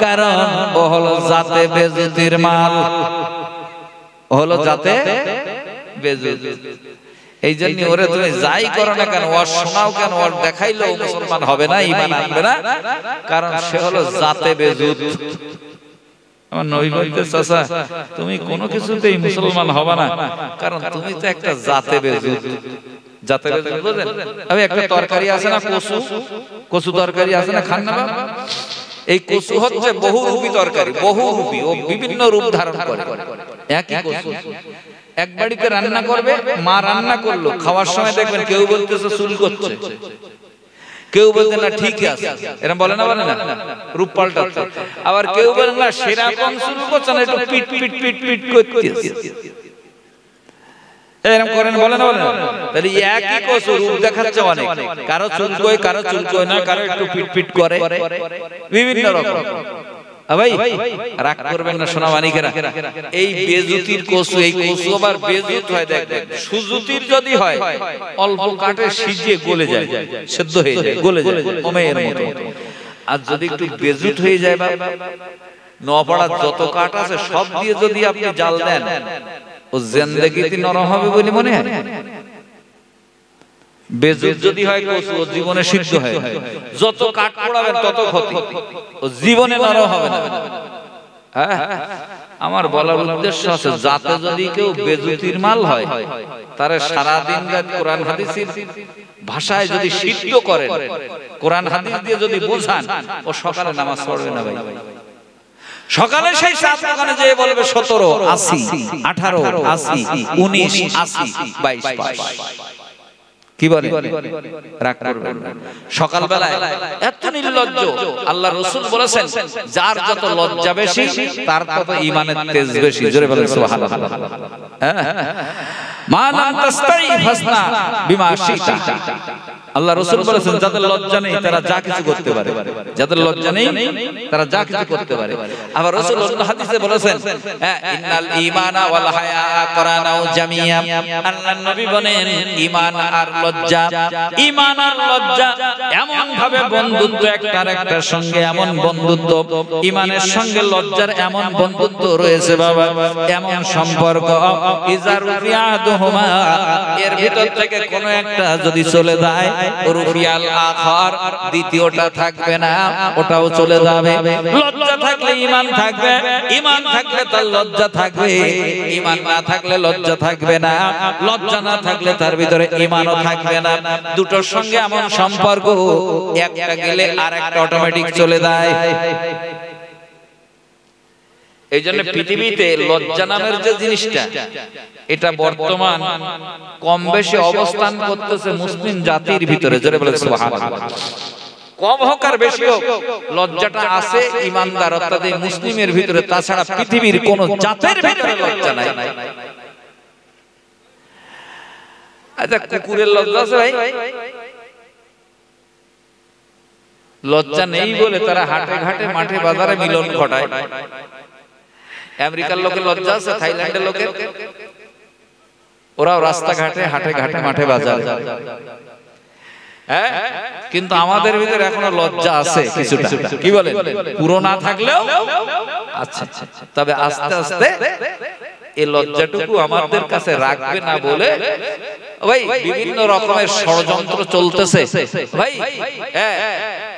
কারণ ও হলো জাতে বেজুতির মাল, হলো জাতে বেজুত। এই জন্য ওরে তুমি যাই করো না কেন, ওর শোনাও কেন, ওর দেখাইলো মুসলমান হবে না, ঈমান আনবে না, কারণ সে হলো জাতে বেজুত। আমার নবী বলতে চাচা তুমি কোনো কিছুতেই মুসলমান হবে না, কারণ তুমি তো একটা জাতে বেজুত। জাতে বেজুত বুঝেন? আমি একটা তরকারি আছে না, কচু, কচু তরকারি আছে না, খান না বাবা? এই কচু হচ্ছে বহুরূপী তরকারি, বহুরূপী, ও বিভিন্ন রূপ ধারণ করে। একই কচু এক বাড়িতে রান্না করবে, মা রান্না করলো, খাওয়ার সময় দেখবেন কেউ বলতেছে চুল করছে, কেউ বলতে না ঠিক আছে, এরকম বলে না, বলে না, রূপ পাল্টাচ্ছে। আবার কেউ বলে না সেরকম চুল করছে না, একটু পিট পিট পিট পিট করতেছে, এরকম করেন, বলে না, বলে না। তাহলে একই কচু রূপ দেখাচ্ছে অনেক, কারো চুল কই, কারো চুল কই না, কারো একটু পিট পিট করে, বিভিন্ন রকম। ভাই রাগ করবেন না সোনা মানিকেরা, এই বেজুতির কচু, এই কচু আবার বেজুত হয়। দেখবেন সুজুতির যদি হয় অল্প কাটে সিজে গলে যায়, সেদ্ধ হয়ে যায়, গলে যায় ওমের মতো। আর যদি একটু বেজুত হয়ে যায়, বা নপাড়ার যত কাট আছে সব দিয়ে যদি আপনি জাল দেন, ও জিন্দেগিতে নরম হবে বলে মনে হয়? বেজুত যদি হয় কচু, ও জীবনে সিদ্ধ হয়, যত কাট পোড়াবেন তত ক্ষতি, ও জীবনে নরম হবে না। আমার বলার উদ্দেশ্য আছে, যাতে যদি কেউ বেজুতির মাল হয়, তারে সারাদিন রাত কোরআন হাদিসের ভাষায় যদি সিদ্ধ করেন, কোরআন হাদিস দিয়ে যদি বোঝান, ও সকালে নামাজ পড়বে না ভাই। সকালে সেই চার দোকানে যেয়ে বলবে 17, 80, 18, 80, 19, 80, 22, কি বলে? রাগ করবেন না। সকাল বেলায় এত নির্লজ্জ, আল্লাহ রাসূল বলেছেন যার যত লজ্জা বেশি তার তত ঈমানের তেজ বেশি। জোরে বলেন সুবহানাল্লাহ। মা লাম তাস্তাই ফাসনা বিমা শিতা। আল্লাহ রাসূল বলেছেন যাদের লজ্জা নেই তারা যা কিছু করতে পারে, যাদের লজ্জা নেই তারা যা কিছু করতে পারে। আবার রাসূল অন্য হাদিসে বলেছেন ইন্নাল ঈমানা ওয়াল হায়া করানাউ জামিয়া। আল্লাহর নবী বলেন ঈমান আর লজ্জা, ঈমান আর লজ্জা এমন ভাবে বন্ধুত্ব, একটার একটার সঙ্গে এমন বন্ধুত্ব, ঈমানের সঙ্গে লজ্জার এমন বন্ধুত্ব রয়েছে বাবা, এমন সম্পর্ক, ইজার রুফিয়াতুহুমা, এর ভিতর থেকে কোন একটা যদি চলে যায়, রুফিয়াল আখার, দ্বিতীয়টা থাকবে না, ওটাও চলে যাবে। লজ্জা থাকলে ঈমান থাকবে, ঈমান থাকলে তার লজ্জা থাকবে, ঈমান না থাকলে লজ্জা থাকবে না, লজ্জা না থাকলে তার ভিতরে ঈমানও থাকবে না। দুটোর সঙ্গে এমন সম্পর্ক, একটা গেলে আরেকটা অটোমেটিক চলে যায়। এই জন্য পৃথিবীতে লজ্জা নামের যে জিনিসটা, এটা বর্তমান কম বেশি অবস্থান করতেছে মুসলিম জাতির ভিতরে। জোরে বলে সুবহানাল্লাহ। কম হোক আর বেশি হোক, লজ্জাটা আছে ইমানদার অর্থাৎ এই মুসলিমের ভিতরে, তাছাড়া পৃথিবীর কোন জাতের ভিতরে লজ্জা নাই। আচ্ছা, কুকুরের লজ্জা আছে ভাই? লজ্জা নেই বলে তারা হাটে ঘাটে মাঠে বাজারে মিলন ঘটায়। আমেরিকার লোকের লজ্জা আছে, থাইল্যান্ডের লোকের, ওরাও রাস্তাঘাটে হাটে ঘাটে মাঠে বাজারে। হ্যাঁ, কিন্তু আমাদের ভিতরে এখনো লজ্জা আছে কিছুটা, কি বলেন? পুরো না থাকলেও আচ্ছা, তবে আস্তে আস্তে এই লজ্জাটুকু আমাদের কাছে রাখবে না বলে ভাই বিভিন্ন রকমের ষড়যন্ত্র চলতেছে ভাই।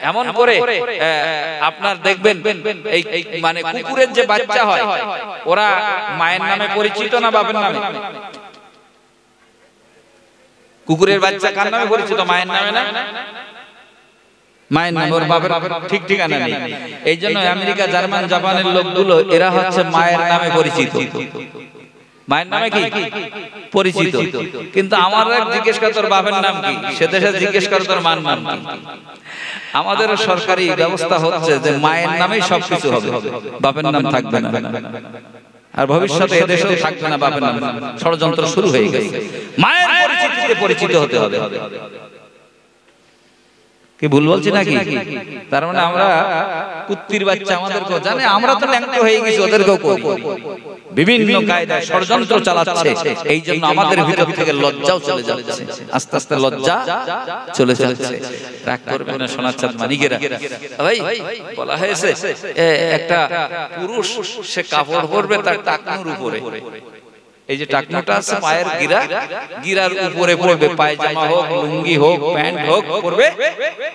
এমন করে আপনার দেখবেন এই মানে কুকুরের যে বাচ্চা হয়, ওরা মায়ের নামে পরিচিত না বাপের নামে? কুকুরের বাচ্চা কার নামে পরিচিত? মায়ের নামে না? মায়ের নামে, ওর বাপের ঠিক ঠিকানা নেই। এই জন্য আমেরিকা, জার্মান, জাপানের লোকগুলো এরা হচ্ছে মায়ের নামে পরিচিত, মায়ের নামে কি পরিচিত। কিন্তু আমার জিজ্ঞেস করে তোর বাপের নাম কি, সে দেশে জিজ্ঞেস করে তোর মার নাম কি। আমাদের সরকারি ব্যবস্থা হচ্ছে যে মায়ের নামেই সবকিছু হবে, বাপের নাম থাকবে না। আর ভবিষ্যতে এদেশেও থাকবে না বাপের নাম। ষড়যন্ত্র শুরু হয়ে গেছে। মায়ের পরিচিতিতে পরিচিত হতে হবে। কি ভুল বলছি নাকি? তার মানে আমরা কুত্তির বাচ্চা, আমাদেরকেও জানে, আমরা তো ল্যাংটো হয়ে গেছি, ওদেরকেও করি। বিভিন্ন কায়দায় ষড়যন্ত্র চালাচ্ছে। এই জন্য আমাদের ভিতর থেকে লজ্জাও চলে যাচ্ছে, আস্তে আস্তে লজ্জা চলে যাচ্ছে। রাগ করবে না সোনার চাঁদ মানিকেরা। ভাই বলা হয়েছে একটা পুরুষ সে কাপড় পরবে তার টাকনুর উপরে। এই যে টাকনুটা আছে পায়ের গিরা, গিরার উপরে পড়বে, পায়জামা হোক, লুঙ্গি হোক, প্যান্ট হোক, পড়বে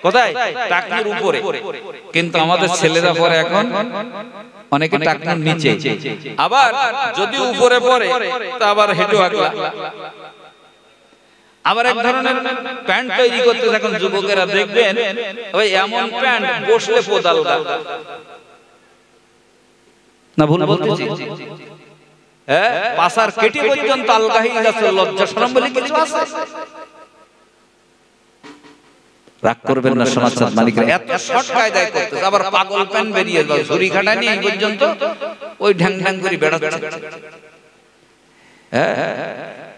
কোথায়? টাকনুর উপরে। কিন্তু আমাদের ছেলেরা পরে এখন অনেকে টাকনুর নিচে, আবার যদি উপরে পড়ে তা আবার হেঁটে আগলা। আবার এক ধরনের প্যান্ট তৈরি করতে এখন যুবকেরা দেখবেন, ওই এমন প্যান্ট বসলে পোদাল না। ভুল বলতেছি? হ্যাঁ, পাশার কেটে পর্যন্ত আলগা হয়ে যাচ্ছে। লজ্জা শরম বলে কিছু আছে? রাগ করবেন না সোনার চাঁদ মানিকেরা, এত শর্ট কায়দায় করতেছে। আবার পাগল প্যান্ট বেরিয়ে যাবে, ছুরি কাটা নিয়ে এই পর্যন্ত ওই ঢ্যাং ঢ্যাং করে বেড়াচ্ছে। হ্যাঁ,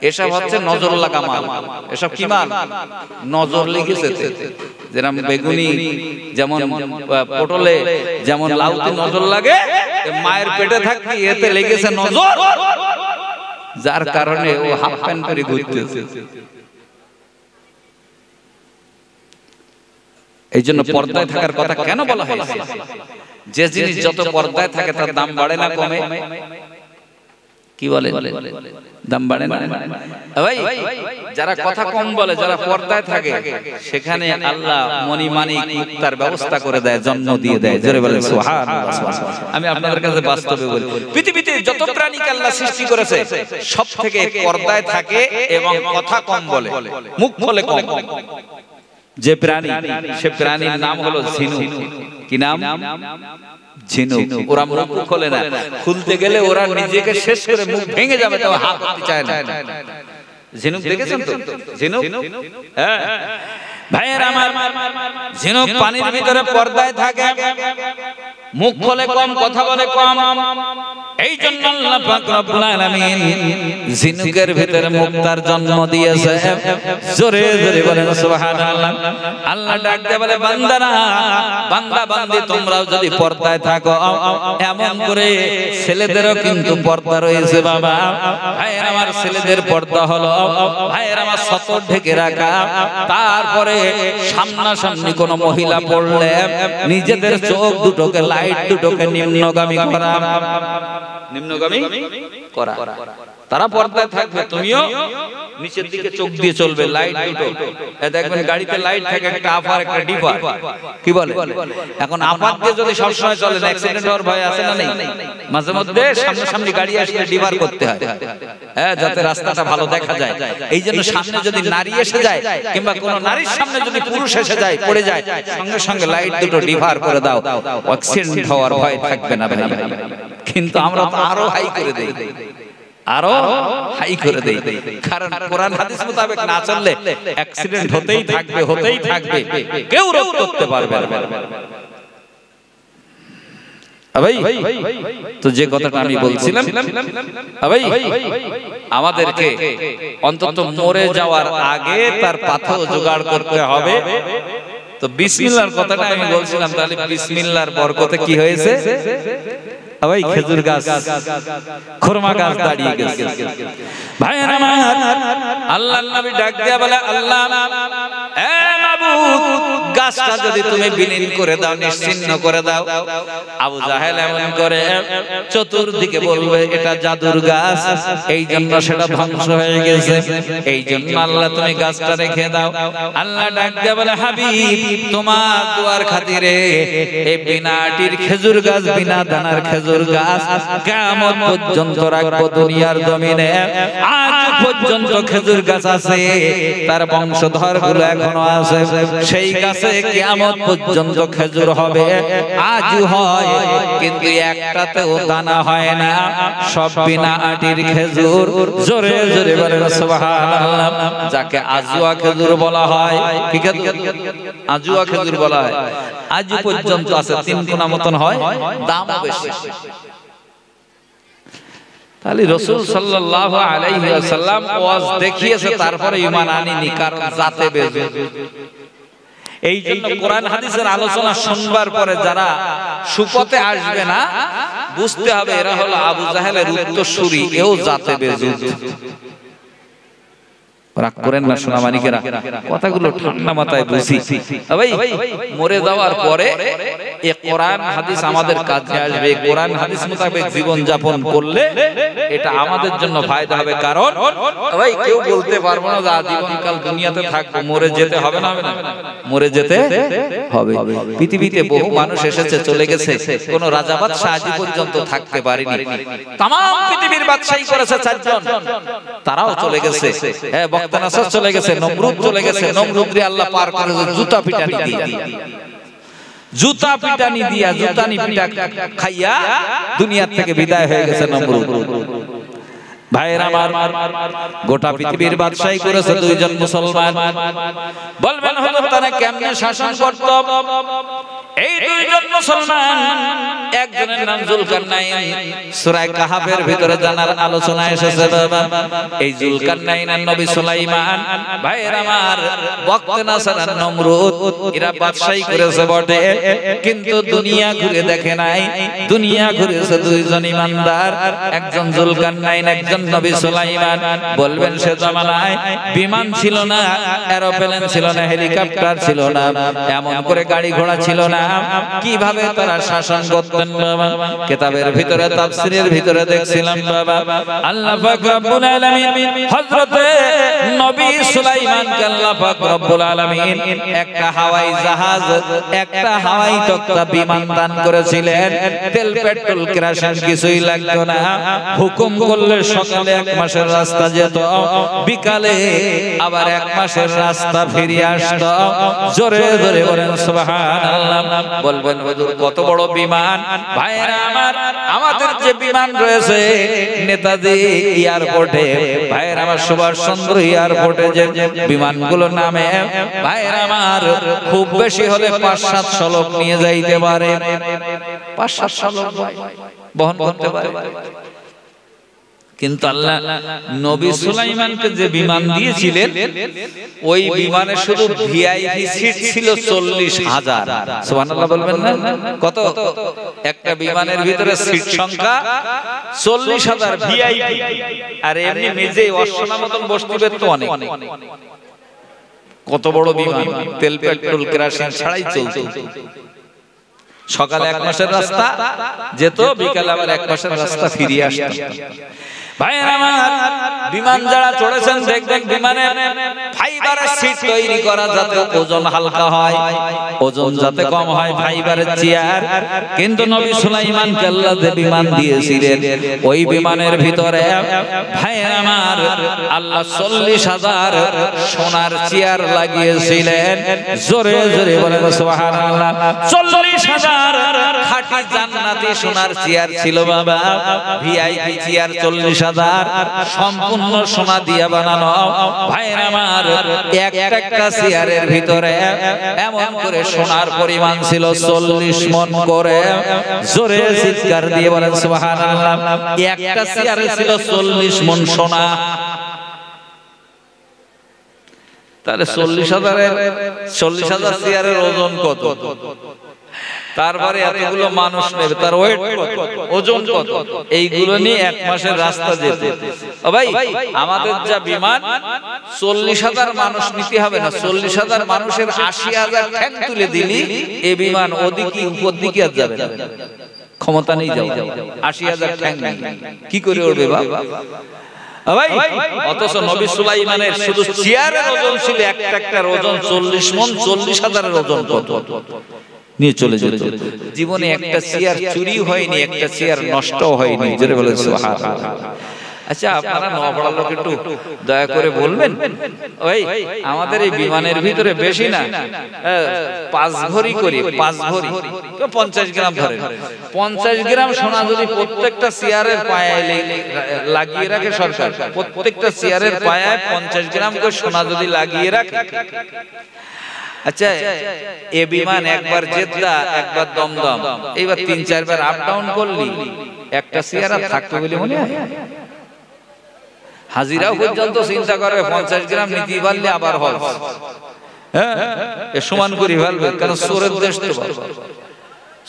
এসব হচ্ছে নজর লাগা মাল। এসব কি মাল? নজর লেগেছে। যেরকম বেগুনি, যেমন পটলে, যেমন লাউতে নজর লাগে, মায়ের পেটে থাকতে এতে লেগেছে নজর, যার কারণে ও হাফ প্যান্ট পরে ঘুরতেছে। এই জন্য পর্দায় থাকার কথা কেন বলা হয়েছে? যে জিনিস যত পর্দায় থাকে তার দাম বাড়ে না কমে? কি বলে? দাম বাড়ে না। ভাই যারা কথা কম বলে, যারা পর্দায় থাকে, সেখানে আল্লাহ মণিমাণিক মুক্তার ব্যবস্থা করে দেয়, জন্ম দিয়ে দেয়। জোরে বলেন সুবহানাল্লাহ। আমি আপনাদের কাছে বাস্তবে বলি, পৃথিবীতে যত প্রাণীকে আল্লাহ সৃষ্টি করেছে সব থেকে পর্দায় থাকে এবং কথা কম বলে, মুখ খোলে কম। যে প্রাণী, সে প্রাণীর নাম হলো ঝিনুক। কি নাম? ঝিনুক। ওরা মুখ খোলে না, খুলতে গেলে ওরা নিজেকে শেষ করে মুখ ভেঙে যাবে, তাও হাত দিতে চায় না। ঝিনুক দেখেছেন তো? ঝিনুক, হ্যাঁ ভাইয়ের আমার, ঝিনুক পানির ভিতরে পর্দায় থাকে, মুখ খোলে কম, কথা বলে কম। এই জন্য আল্লাহ পাক রব্বুল আলামিন ঝিনুকের ভিতরে মুক্তার জন্ম দিয়েছে। জোরে জোরে বলেন সুবহানাল্লাহ। আল্লাহ ডাক দিয়ে বলে, বান্দারা, বান্দা বান্দি তোমরাও যদি পর্দায় থাকো, এমন করে ছেলেদেরও কিন্তু পর্দা রয়েছে বাবা। ভাইয়ের আমার, ছেলেদের পর্দা হলো ভাইয়ের আমার সতর ঢেকে রাখা। তারপরে সামনাসামনি কোনো মহিলা পড়লে নিজেদের চোখ দুটোকে, লাইট দুটোকে নিম্নগামী করা, নিম্নগামী করা। তারা পর্দায় থাকবে, তুমিও নিচের দিকে চোখ দিয়ে চলবে। লাইট দুটো দেখবেন, গাড়িতে লাইট থাকে, একটা আপার একটা ডিপার। কি বলে? এখন আপার দিয়ে যদি সবসময় চলে, অ্যাক্সিডেন্ট হওয়ার ভয় আছে না নেই? মাঝে মধ্যে সামনে গাড়ি আসলে ডিপার করতে হয়, হ্যাঁ, যাতে রাস্তাটা ভালো দেখা যায়। এই জন্য সামনে যদি নারী এসে যায়, কিংবা কোন নারীর সামনে যদি পুরুষ এসে যায়, পড়ে যায়, সঙ্গে সঙ্গে লাইট দুটো ডিপার করে দাও, অ্যাক্সিডেন্ট হওয়ার ভয় থাকবে না ভাই। কিন্তু আমরা তো আরো হাই করে দেই, আরো হাই করে দেই। কারণ কোরআন হাদিস মোতাবেক না চললে অ্যাক্সিডেন্ট হতেই থাকবে, হতেই থাকবে, কেউ রোধ করতে পারবে না। ভাই তো যে কথাটা আমি বলছিলাম, ভাই আমাদেরকে অন্তত মরে যাওয়ার আগে তার পাথর জোগাড় করতে হবে। তো বিসমিল্লাহর কথাটা আমি বলছিলাম, তাহলে বিসমিল্লাহর বরকতে কি হয়েছে? ভাই খেজুর গাছ, খুরমা গাছ দাঁড়িয়ে গেছে। ভাইয়ের আমার, আল্লাহর নবী ডাক দিয়া বলে, আল্লাহ এ মাবুদ, গাছটা যদি তুমি বিলীন করে দাও, নিশ্চিহ্ন করে দাও। আবু জাহেল এমন করে চতুর্দিকে বলবে এটা জাদুর গাছ, এই জন্য সেটা ধ্বংস হয়ে গেছে। এই জন্য আল্লাহ তুমি গাছটা রেখে দাও। আল্লাহ ডাক দিয়া বলে, হাবিব, তোমার দুয়ার খাতিরে এই বিনা আটির খেজুর গাছ, বিনা দানার খেজুর গাছ কিয়ামত পর্যন্ত রাখবো দুনিয়ার জমিনে। আজ পর্যন্ত খেজুর গাছ আছে, তার বংশধর গুলো এখনো আছে। সেই গাছে কিয়ামত পর্যন্ত খেজুর হবে, আজও হয়, কিন্তু একটাতেও দানা হয় না, সব বিনা আটির খেজুর। জোরে জোরে বলেন সুবহানাল্লাহ। যাকে আজুয়া খেজুর বলা হয়, কি খেজুর? আজুয়া খেজুর বলা হয়। আজ পর্যন্ত আছে, 3 গুণা মতন হয়, দামও বেশি। তাহলে রাসূল সাল্লাল্লাহু আলাইহি ওয়াসাল্লাম ওয়াজ দেখিয়েছে, তারপরে ঈমান আনিনি, কারণ জাতে বেজে। এই জন্য কোরআন হাদিসের আলোচনা শুনবার পরে যারা সুপথে আসবে না, বুঝতে হবে এরা হলো আবু জাহেলের উত্তরসূরি, এও জাতে বেজে। রাগ করেন না সোনামানিকেরা, কথাগুলো ঠান্ডা মাথায় বুঝি। ভাই, মরে যাওয়ার পরে এই কোরআন হাদিস আমাদের কাজে আসবে। কোরআন হাদিস মোতাবেক জীবন যাপন করলে এটা আমাদের জন্য ফায়দা হবে। কারণ ভাই, কেউ বলতে পারবো না যে জীবনকাল দুনিয়াতে থাকবো, মরে যেতে হবে না, মরে যেতে হবে। পৃথিবীতে বহু মানুষ এসেছে, চলে গেছে, কোন রাজা বাদশা আজ পর্যন্ত থাকতে পারেনি। তাম পৃথিবীর বাদশাহী করেছে 4 জন, তারাও চলে গেছে। হ্যাঁ, বক্তানাসর চলে গেছে, নমরুদ চলে গেছে, নমরুদরে আল্লাহ পার করেছে জুতা পিটানি দিয়া, জুতা পিটানি দিয়া, জুতানি পিটা খাইয়া দুনিয়া থেকে বিদায় হয়ে গেছে নমরুদ। ভাইয়ের আমার, গোটা পৃথিবীর বাদশাহী করেছে 2 জন মুসলমান। বলবেন হলো তারা কেমনে শাসন করত? এই 2 জন মুসলমান, একজনের নাম জুলকারনাইন। সূরা কাহাফের ভিতরে জানার আলোচনা এসেছে বাবা। এই জুলকারনাইন আর নবী সুলাইমান, ভাইয়ের আমার, বক্তনাসর আর নমরুদ, এরা বাদশাহী করেছে বটে, কিন্তু দুনিয়া ঘুরে দেখে নাই। দুনিয়া ঘুরেছে 2 জন ইমানদার, একজন জুলকারনাইন, একজন নবী সুলাইমান। বলবেন সে জামানায় বিমান ছিল না, এরোপ্লেন ছিল না, হেলিকপ্টার ছিল না, এমন করে গাড়ি ঘোড়া ছিল না। কিভাবে তারা শাসন করতেন বাবা? কিতাবের ভিতরে, তাফসীরের ভিতরে দেখছিলাম বাবা, আল্লাহ পাক রব্বুল আলামিন হযরতে নবী সুলাইমানকে আল্লাহ পাক রব্বুল আলামিন একটা হাওয়াই জাহাজ, একটা হাওয়াই তক্তা বিমান দান করেছিলেন। তেল পেট্রোল কেরোসিন কিছুই লাগতো না। হুকুম করলে সকালে 1 মাসের রাস্তা যেত, বিকালে আবার 1 মাসের রাস্তা ফিরে আসতো। জোরে জোরে বলেন সুবহানাল্লাহ। বলবেন হুজুর কত বড় বিমান? ভাইরা আমার, আমাদের যে বিমান রয়েছে নেতাজি এয়ারপোর্টে, ভাইরা আমার, সুভাষচন্দ্র এয়ারপোর্টে যে বিমানগুলো নামে, ভাইরা আমার, খুব বেশি হলে 5-700 লোক নিয়ে যাইতে পারে। 5-700 লোক বহন করতে পারে। কিন্তু আল্লাহ নবী সুলাইমানকে যে বিমান দিয়েছিলেন, ওই বিমানে শুধু ভিআইপি সিট ছিল 40,000। সুবহানাল্লাহ বলবেন না? কত? একটা বিমানের ভিতরে সিট সংখ্যা 40,000 ভিআইপি। আর এমনি নিজেই অশ্বনা মতন বসতে তো অনেক। কত বড় বিমান! তেল পেট্রোল কেরোসিন ছাড়াই চলতো। সকালে 1 মাসের রাস্তা যেত, বিকালে আবার 1 মাসের রাস্তা ফিরে আসতো। ভাইরা আমার, বিমান যারা চড়েছেন দেখবেন বিমানে ফাইবারের সিট তৈরি করা যাতে ওজন হালকা হয়, ওজন যাতে কম হয়, ফাইবারের চেয়ার। কিন্তু নবী সুলাইমানকে আল্লাহ যে বিমান দিয়েছিলেন, ওই বিমানের ভিতরে ভাইরা আমার, আল্লাহ 40,000 সোনার চেয়ার লাগিয়েছিলেন। জোরে জোরে বলেন সুবহানাল্লাহ। 40,000 খাঁটি জান্নাতি সোনার চেয়ার ছিল বাবা। ভিআইপি চেয়ার 40,000 সম্পূর্ণ সোনা দিয়ে বানানো। ভাইরা আমার, একটা চেয়ারের ভিতরে এমন করে সোনার পরিমাণ ছিল 40 মণ করে। জোরে চিৎকার দিয়ে বলেন সুবহানাল্লাহ। একটা চেয়ারে ছিল 40 মণ সোনা। তাহলে 40,000 চেয়ারের ওজন কত? তারপরে এতগুলো মানুষ নেবে, তার ওয়েট ওজন কত? এইগুলো নিয়ে 1 মাসের রাস্তা যেত। ভাই, আমাদের যা বিমান 40,000 মানুষ নিতে হবে না, 40,000 মানুষের 80,000 ঠ্যাং তুলে দিলি এই বিমান ওদিকে উপর দিকে আর যাবে না, ক্ষমতা নেই যাও। 80,000 ঠ্যাং নেই, কি করে উঠবে বাবা? ভাই, অথচ নবী সুলাইমানের শুধু চেয়ারের ওজন ছিল একটার ওজন 40 মণ। 40,000 ওজন কত নিয়ে চলে যেত। জীবনে একটা চেয়ার চুরি হয়নি, একটা চেয়ার নষ্ট হয়নি। জোরে বলেন সুবহানাল্লাহ। আচ্ছা আপনারা নওপাড়ার লোক একটু দয়া করে বলবেন, ওই আমাদের এই বিমানের ভিতরে বেশি না 5 ভরি করে 5 ভরি 50 গ্রাম ধরে, 50 গ্রাম সোনা যদি প্রত্যেকটা চেয়ারের পায়ে লাগিয়ে রাখে সরকার, প্রত্যেকটা চেয়ারের পায়ে 50 গ্রাম করে সোনা যদি লাগিয়ে রাখে, আচ্ছা এ বিমান একবার জেদ্দা একবার দমদম এইবার 3-4 বার আপ ডাউন করলি একটা চেয়ার আর থাকতে বলে মনে হয়? হাজিরাও পর্যন্ত চিন্তা করবে 50 গ্রাম নিতে পারলে আবার হল, হ্যাঁ এ সমান করে ফেলবে, কারণ চোরের দেশ তো।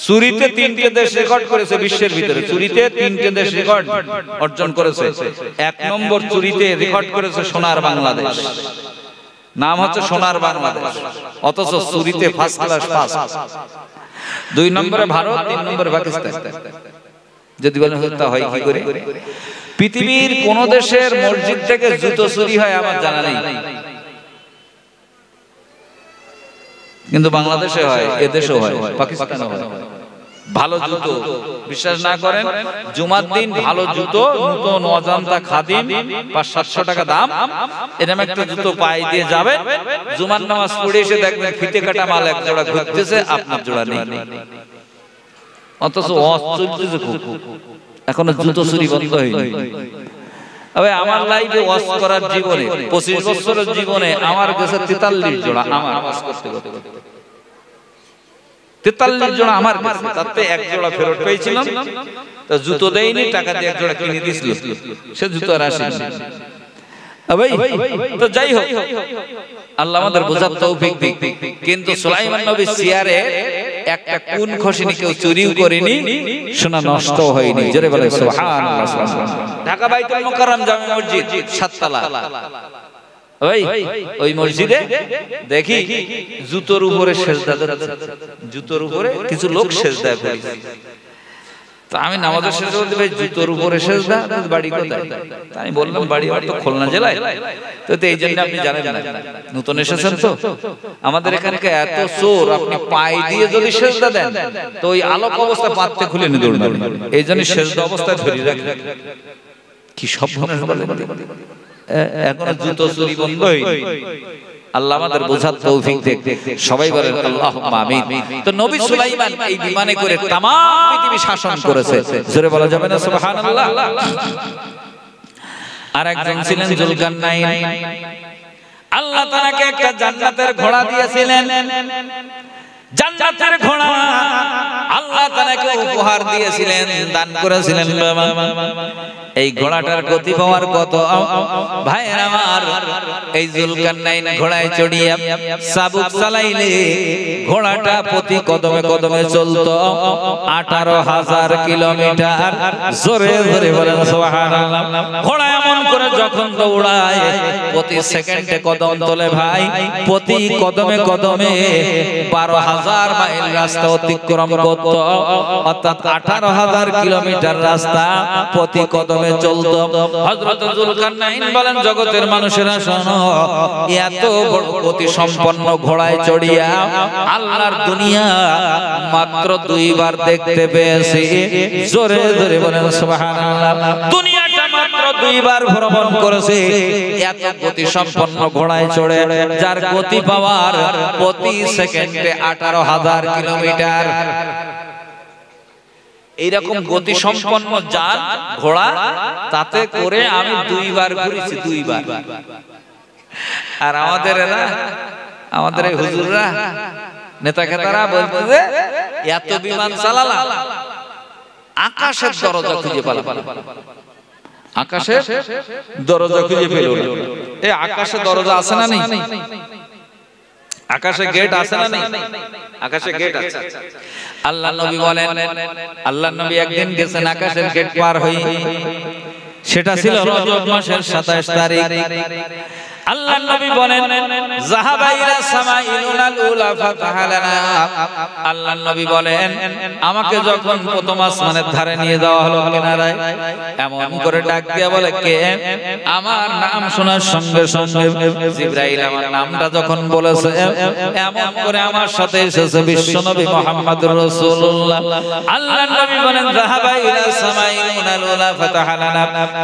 চুরিতে 3টে দেশ রেকর্ড করেছে বিশ্বের ভিতরে, চুরিতে 3টে দেশ রেকর্ড অর্জন করেছে। 1 নম্বর চুরিতে রেকর্ড করেছে সোনার বাংলাদেশ, নাম হচ্ছে সোনার বাংলাদেশ, অথচ চুরিতে ফার্স্ট ক্লাস পাস। 2 নম্বরে ভারত, 3 নম্বরে পাকিস্তান। যদি বলেন হত্যা হয় কি করে? পৃথিবীর কোন দেশের মসজিদ থেকে জুতো চুরি হয় আমার জানা নেই, কিন্তু বাংলাদেশে হয়, এদেশেও হয়, পাকিস্তানেও হয়। ভালো জুতো বিশ্বাস না করেন, জুমার দিন ভালো জুতো নতুন অজান্তা খাদিম 500-700 টাকা দাম, এরকম একটা জুতো পায়ে দিয়ে যাবেন, জুমার নামাজ পড়ে এসে দেখবেন ফিতে কাটা মাল এক জোড়া ঘুরতেছে, আপনার জোড়া নেই, অথচ ওয়াজ চলতেছে খুব। এখনো জুতো চুরি বন্ধ হয়নি। তবে আমার লাইফে ওয়াজ করার জীবনে 25 বছরের জীবনে আমার কাছে 43 জোড়া, আমার ওয়াজ করতে করতে 43 জোড়া আমার কাছে, তাতে এক জোড়া ফেরত পেয়েছিলাম, তো জুতো দেয়নি, টাকা দিয়ে এক জোড়া কিনে দিয়েছিল, সে জুতো আর আসেনি। তো যাই হোক, আল্লাহ আমাদের বোঝার তৌফিক দিক। কিন্তু সুলাইমান নবীর চেয়ারে একটা কোন খসিনি, কেউ চুরিও করেনি, সোনা নষ্ট হয়নি। জোরে বলে সুবহানাল্লাহ। ঢাকা বাইতুল মুকাররম জামে মসজিদ 7 তলা, ওই মসজিদে দেখি জুতোর উপরে সেজদা দিচ্ছে, জুতোর উপরে কিছু লোক সেজদা করেছে। তো আমি নামাজের শেষে বলতে ভাই জুতোর উপরে সেজদা, বাড়ি কোথায়? আমি বললাম বাড়ি আমার তো খুলনা জেলায়। তো এই জন্য আপনি জানেন না, নতুন এসেছেন তো, আমাদের এখানকার এত চোর, আপনি পায়ে দিয়ে যদি সেজদা দেন তো ওই আলোক অবস্থা পাততে খুলে নিয়ে দৌড়াবে, এই জন্য সেজদা অবস্থায় ধরে রাখে। কি সব এখনো জুতো চুরি বন্ধ হয়নি। আল্লাহ আমাদের বোঝার তৌফিক দেখ। সবাই বলেন আল্লাহুম্মা আমিন। তো নবী সুলাইমান এই বিমানে করে तमाम পৃথিবী শাসন করেছে, জোরে বলা যাবে না সুবহানাল্লাহ। আরেকজন ছিলেন যুলকারনাইন, আল্লাহ তাআলাকে একটা জান্নাতের ঘোড়া দিয়েছিলেন, জান্নাতের ঘোড়া আল্লাহ তাআলাকে উপহার দিয়েছিলেন, দান করেছিলেন। এই ঘোড়াটার গতি পাওয়ার কত ভাইরা আমার, এই যুলকারনাইন ঘোড়ায় চড়িয়ে চাবুক চালাইলে ঘোড়াটা প্রতি কদমে কদমে চলতো 18,000 কিলোমিটার। জোরে জোরে বলেন সুবহানাল্লাহ। ঘোড়া এমন করে যখন দৌড়ায় প্রতি সেকেন্ডে কদম তোলে ভাই, প্রতি কদমে কদমে 12,000 মাইল রাস্তা অতিক্রম করত, অর্থাৎ 18,000 কিলোমিটার রাস্তা প্রতি কদমে চলতো। হযরত যুলকারনাইন বলেন, জগতের মানুষেরা শোনো, এত বড় গতি সম্পন্ন ঘোড়ায় চড়িয়া আল্লাহর দুনিয়া মাত্র 2 বার দেখতে পেয়েছি। জোরে জোরে বলেন সুবহানাল্লাহ। দুনিয়াটা মাত্র 2 বার ভ্রমণ করেছে এত গতি সম্পন্ন ঘোড়ায় চড়ে, যার গতি পাওয়ার প্রতি সেকেন্ডে 18,000 কিলোমিটার। এইরকম গতি সম্পন্ন যান ঘোড়া, তাতে করে আমি 2 বার ঘুরেছি, 2 বার। আর আমাদের এই হুজুররা নেতা খেতারা বলতে যে এত বিমান চালালাম, আকাশের দরজা খুঁজে পেলাম, আকাশের দরজা খুঁজে পেল। এই আকাশে দরজা আছে না নেই? আকাশে গেট আছে না নেই? আকাশে গেট আছে। আল্লাহ নবী বলেন, আল্লাহ নবী একদিন গেছেন আকাশের গেট পার হয়ে, সেটা ছিল রজব মাসের 27 তারিখ। আল্লাহ নবী বলেন, যাহাবা ইলা সামাইলুনা আল-উলা ফাতাহা লানা। আল্লাহর নবী বলেন আমাকে যখন প্রথম আসমানের ধারে নিয়ে যাওয়া হলো কিনারায়, এমন করে ডাক দিয়ে বলে কে? আমার নাম শোনার সঙ্গে সঙ্গে জিবরাইল আমার নামটা যখন বলেছে, এমন করে আমার সাথে এসেছে বিশ্বনবী মুহাম্মদুর রাসূলুল্লাহ। আল্লাহর নবী বলেন যাহাবা ইলা সামাইন আল-উলা ফাতাহা লানা।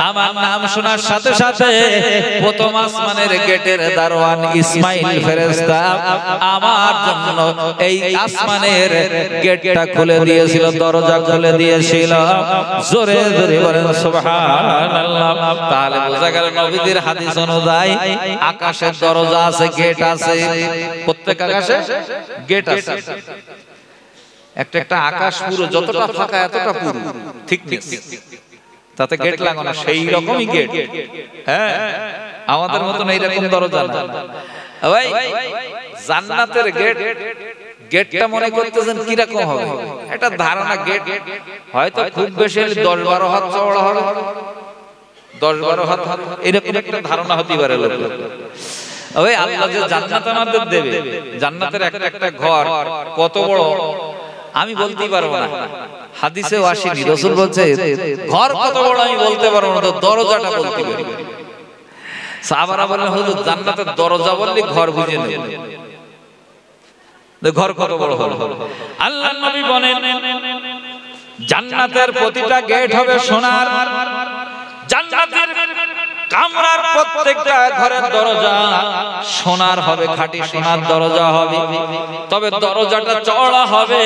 আমার নাম শোনার সাথে সাথে প্রথম আসমানের গেটের দারোয়ান ইসমাইল ফেরেশতা আমার জন্য এই আসমানের গেটটা খুলে দিয়েছিল, দরজা খুলে দিয়েছিল। জোরে জোরে বলেন সুবহানাল্লাহ। তাহলে বোঝা গেল নবীদের হাদিস অনুযায়ী আকাশের দরজা আছে, গেট আছে, প্রত্যেক আকাশে গেট আছে। একটা একটা আকাশ পুরো যতটা ফাঁকা এতটা পুরো থিকনেস, তাতে গেট লাগানো, সেই রকমই গেট। হ্যাঁ, আমাদের মতন এইরকম দরজা না ভাই। জান্নাতের গেট, গেটটা মনে করতেছেন কি রকম হবে? এটা ধারণা গেট হয়তো খুব বেশি 10-12 হাত চওড়া হবে, 10-12 হাত এরকম একটা ধারণা হতে পারে লোক। ওই আল্লাহ যে জান্নাত আমাদের দেবে, জান্নাতের একটা একটা ঘর কত বড় আমি বলতেই পারবো না, হাদিসেও আসেনি। রাসূল বলছে ঘর কত বড় আমি বলতে পারবো না, তো দরজাটা বলতে পারি। সাহাবারা বললেন হুজুর জান্নাতের দরজা বললে ঘর বুঝে নেব, ঘর কত বড় হলো? আল্লাহর নবী বলেন জান্নাতের প্রতিটা গেট হবে সোনার, জান্নাতের কামরার প্রত্যেকটা ঘরের দরজা সোনার হবে, খাঁটি সোনার দরজা হবে। তবে দরজাটা চওড়া হবে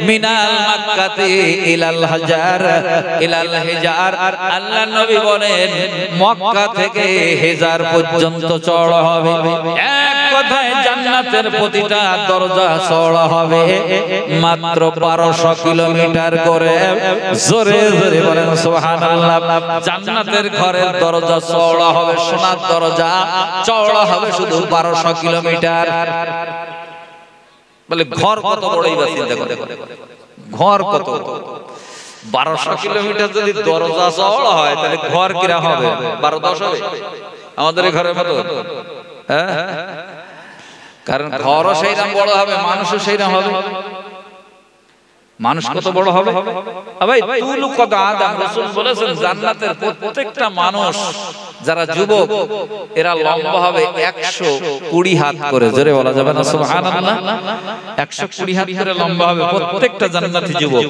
মিনাল মাক্কাতি ইলাল হাজার ইলাল হিজার। আল্লাহর নবী বলেন মক্কা থেকে হিজার পর্যন্ত চওড়া হবে। এক কথায় জান্নাতের প্রতিটা দরজা চওড়া হবে মাত্র 1200 কিলোমিটার করে। জোরে জোরে বলেন সুবহানাল্লাহ। জান্নাতের ঘরের দরজা চওড়া হবে, সোনার দরজা চওড়া হবে শুধু 1200 কিলোমিটার। বলে ঘর কত বড়, এই চিন্তা করে ঘর কত। 1200 কিলোমিটার যদি দরজা চওড়া হয় তাহলে ঘর কিরা হবে? 12-10 হবে আমাদের ঘরের মতো। হ্যাঁ, কারণ ঘরও সেইরকম বড় হবে, মানুষও সেইরকম হবে। মানুষ কত বড় হবে ভাই? তুলু কত আদম। রাসূল বলেছেন জান্নাতের প্রত্যেকটা মানুষ যারা যুবক এরা লম্বা হবে 120 হাত করে। জোরে বলা যাবে না সুবহানাল্লাহ? 120 হাত করে লম্বা হবে প্রত্যেকটা জান্নাতি যুবক।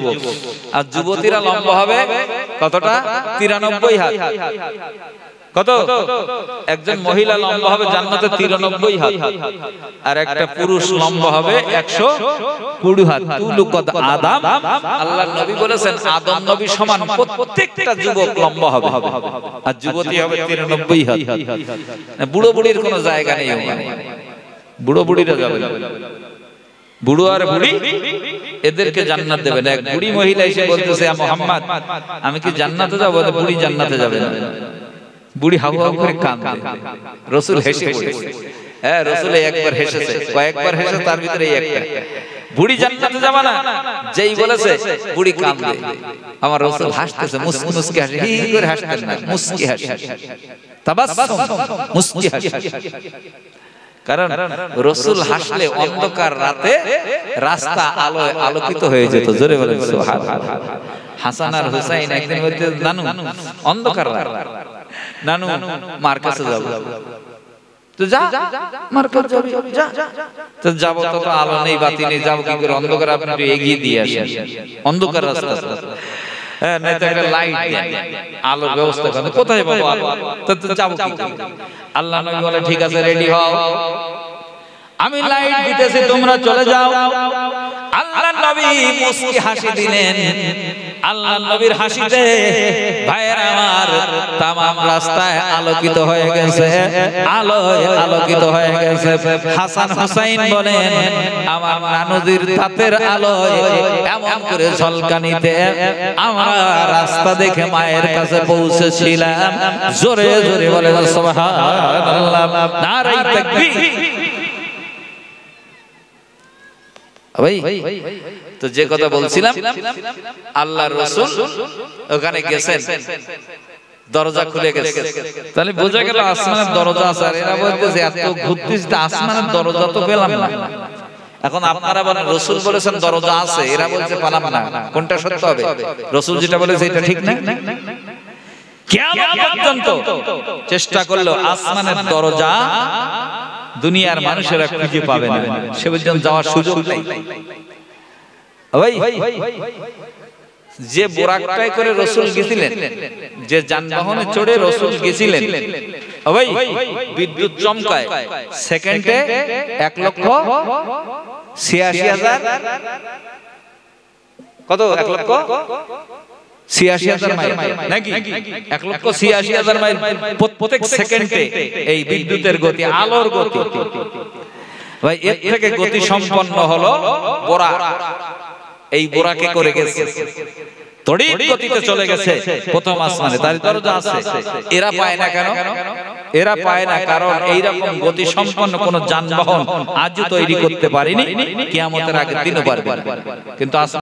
আর যুবতীরা লম্বা হবে কতটা? 93 হাত। কত? একজন মহিলা লম্বা হবে জান্নাতে 93 হাত, আর একটা পুরুষ লম্বা হবে 120 হাত। তুলু কত আদম। আল্লাহর নবী বলেছেন আদম নবী সমান প্রত্যেকটা যুবক লম্বা হবে, আর যুবতী হবে 93 হাত। বুড়ো বুড়ির কোনো জায়গা নেই, বুড়ো বুড়িরা যাবে না। বুড়ো আর বুড়ি এদেরকে জান্নাত দেবে না। এক বুড়ি মহিলা এসে বলতেছে মুহাম্মদ আমি কি জান্নাতে যাব? বুড়ি জান্নাতে যাবে না। বুড়ি হাউ হাউ করে কাঁদে। রাসূল হেসে পড়েছে। হ্যাঁ, রাসূল একবার হেসেছে, কয়েকবার হেসে, তার ভিতরে একটা বুড়ি জান্নাতে যাবে না যেই বলেছে বুড়ি কাঁদে। আমার রাসূল হাসতেছে, মুস্কি মুস্কি হাসে, হি করে হাসতেন না, মুস্কি হাসে, তাবাসসুম, মুস্কি হাসে। কারণ রাসূল হাসলে অন্ধকার রাতে রাস্তা আলোয় আলোকিত হয়ে যেত। জোরে বলেন সুবহানাল্লাহ। হাসান আর হুসাইন একদিন বলতে নানু অন্ধকার রাত, নানু মার কাছে যাব। তো যা মার কাছে যাবি, যা। তো যাব, তো আলো নেই বাতি নেই, যাব কি করে? অন্ধকার আপনি একটু এগিয়ে দিয়ে আসেন, অন্ধকার রাস্তা। হ্যাঁ, নাই তো একটা লাইট দেন, আলোর ব্যবস্থা করেন। কোথায় বাবা আলো? তো যাব কি করে? আল্লাহ নবী বলে ঠিক আছে, রেডি হও, আমি লাইট দিতেছি, তোমরা চলে যাও। আল্লাহ নবী মুস্কি হাসি দিলেন। আল্লাহ নবীর হাসিতে ভাইয়েরা আমার তামাম রাস্তায় আলোকিত হয়ে গেছে, আলোয় আলোকিত হয়ে গেছে। হাসান হুসাইন বলেন আমার নানুজির দাঁতের আলোয় এমন করে ঝলকানিতে আমরা রাস্তা দেখে মায়ের কাছে পৌঁছেছিলাম। জোরে জোরে বলেন সুবহানাল্লাহ, নারে তাকবীর। ভাই তো যে কথা বলছিলাম, আল্লাহর রাসূল ওখানে গেছেন, দরজা খুলে গেছে। তাহলে বোঝা গেল আসমানের দরজা আছে। আর এরা বলতেছে এত ঘুরতেছি, আসমানের দরজা তো পেলাম না। এখন আপনারা বলেন রাসূল বলেছেন দরজা আছে, এরা বলছে পালাম না, কোনটা সত্য হবে? রাসূল যেটা বলেছে এটা ঠিক না? কিয়ামত পর্যন্ত চেষ্টা করলো আসমানের দরজা দুনিয়ার মানুষেরা খুঁজে পাবে না, সে পর্যন্ত যাওয়ার সুযোগ নেই। ওই যে বোরাকটায় করে রাসূল গেছিলেন, যে যানবাহনে চড়ে রাসূল গেছিলেন, ওই বিদ্যুৎ চমকায় সেকেন্ডে 1,86,000 কত 1,86,000 মাইল নাকি 1,86,000 মাইল প্রত্যেক সেকেন্ডে এই বিদ্যুতের গতি, আলোর গতি। ভাই এর থেকে গতি সম্পন্ন হলো বোরাক। এই বোরাকে করে গেছে, তড়িৎ গতিতে চলে গেছে প্রথম আসমানে, তার দরজা আছে। এরা পায় না কেন? এরা পায় না কারণ এইরকম গতি সম্পন্ন কোন যানবাহন আজও তৈরি করতে পারেনি, কিয়ামতের আগের দিনও পারবে না। কিন্তু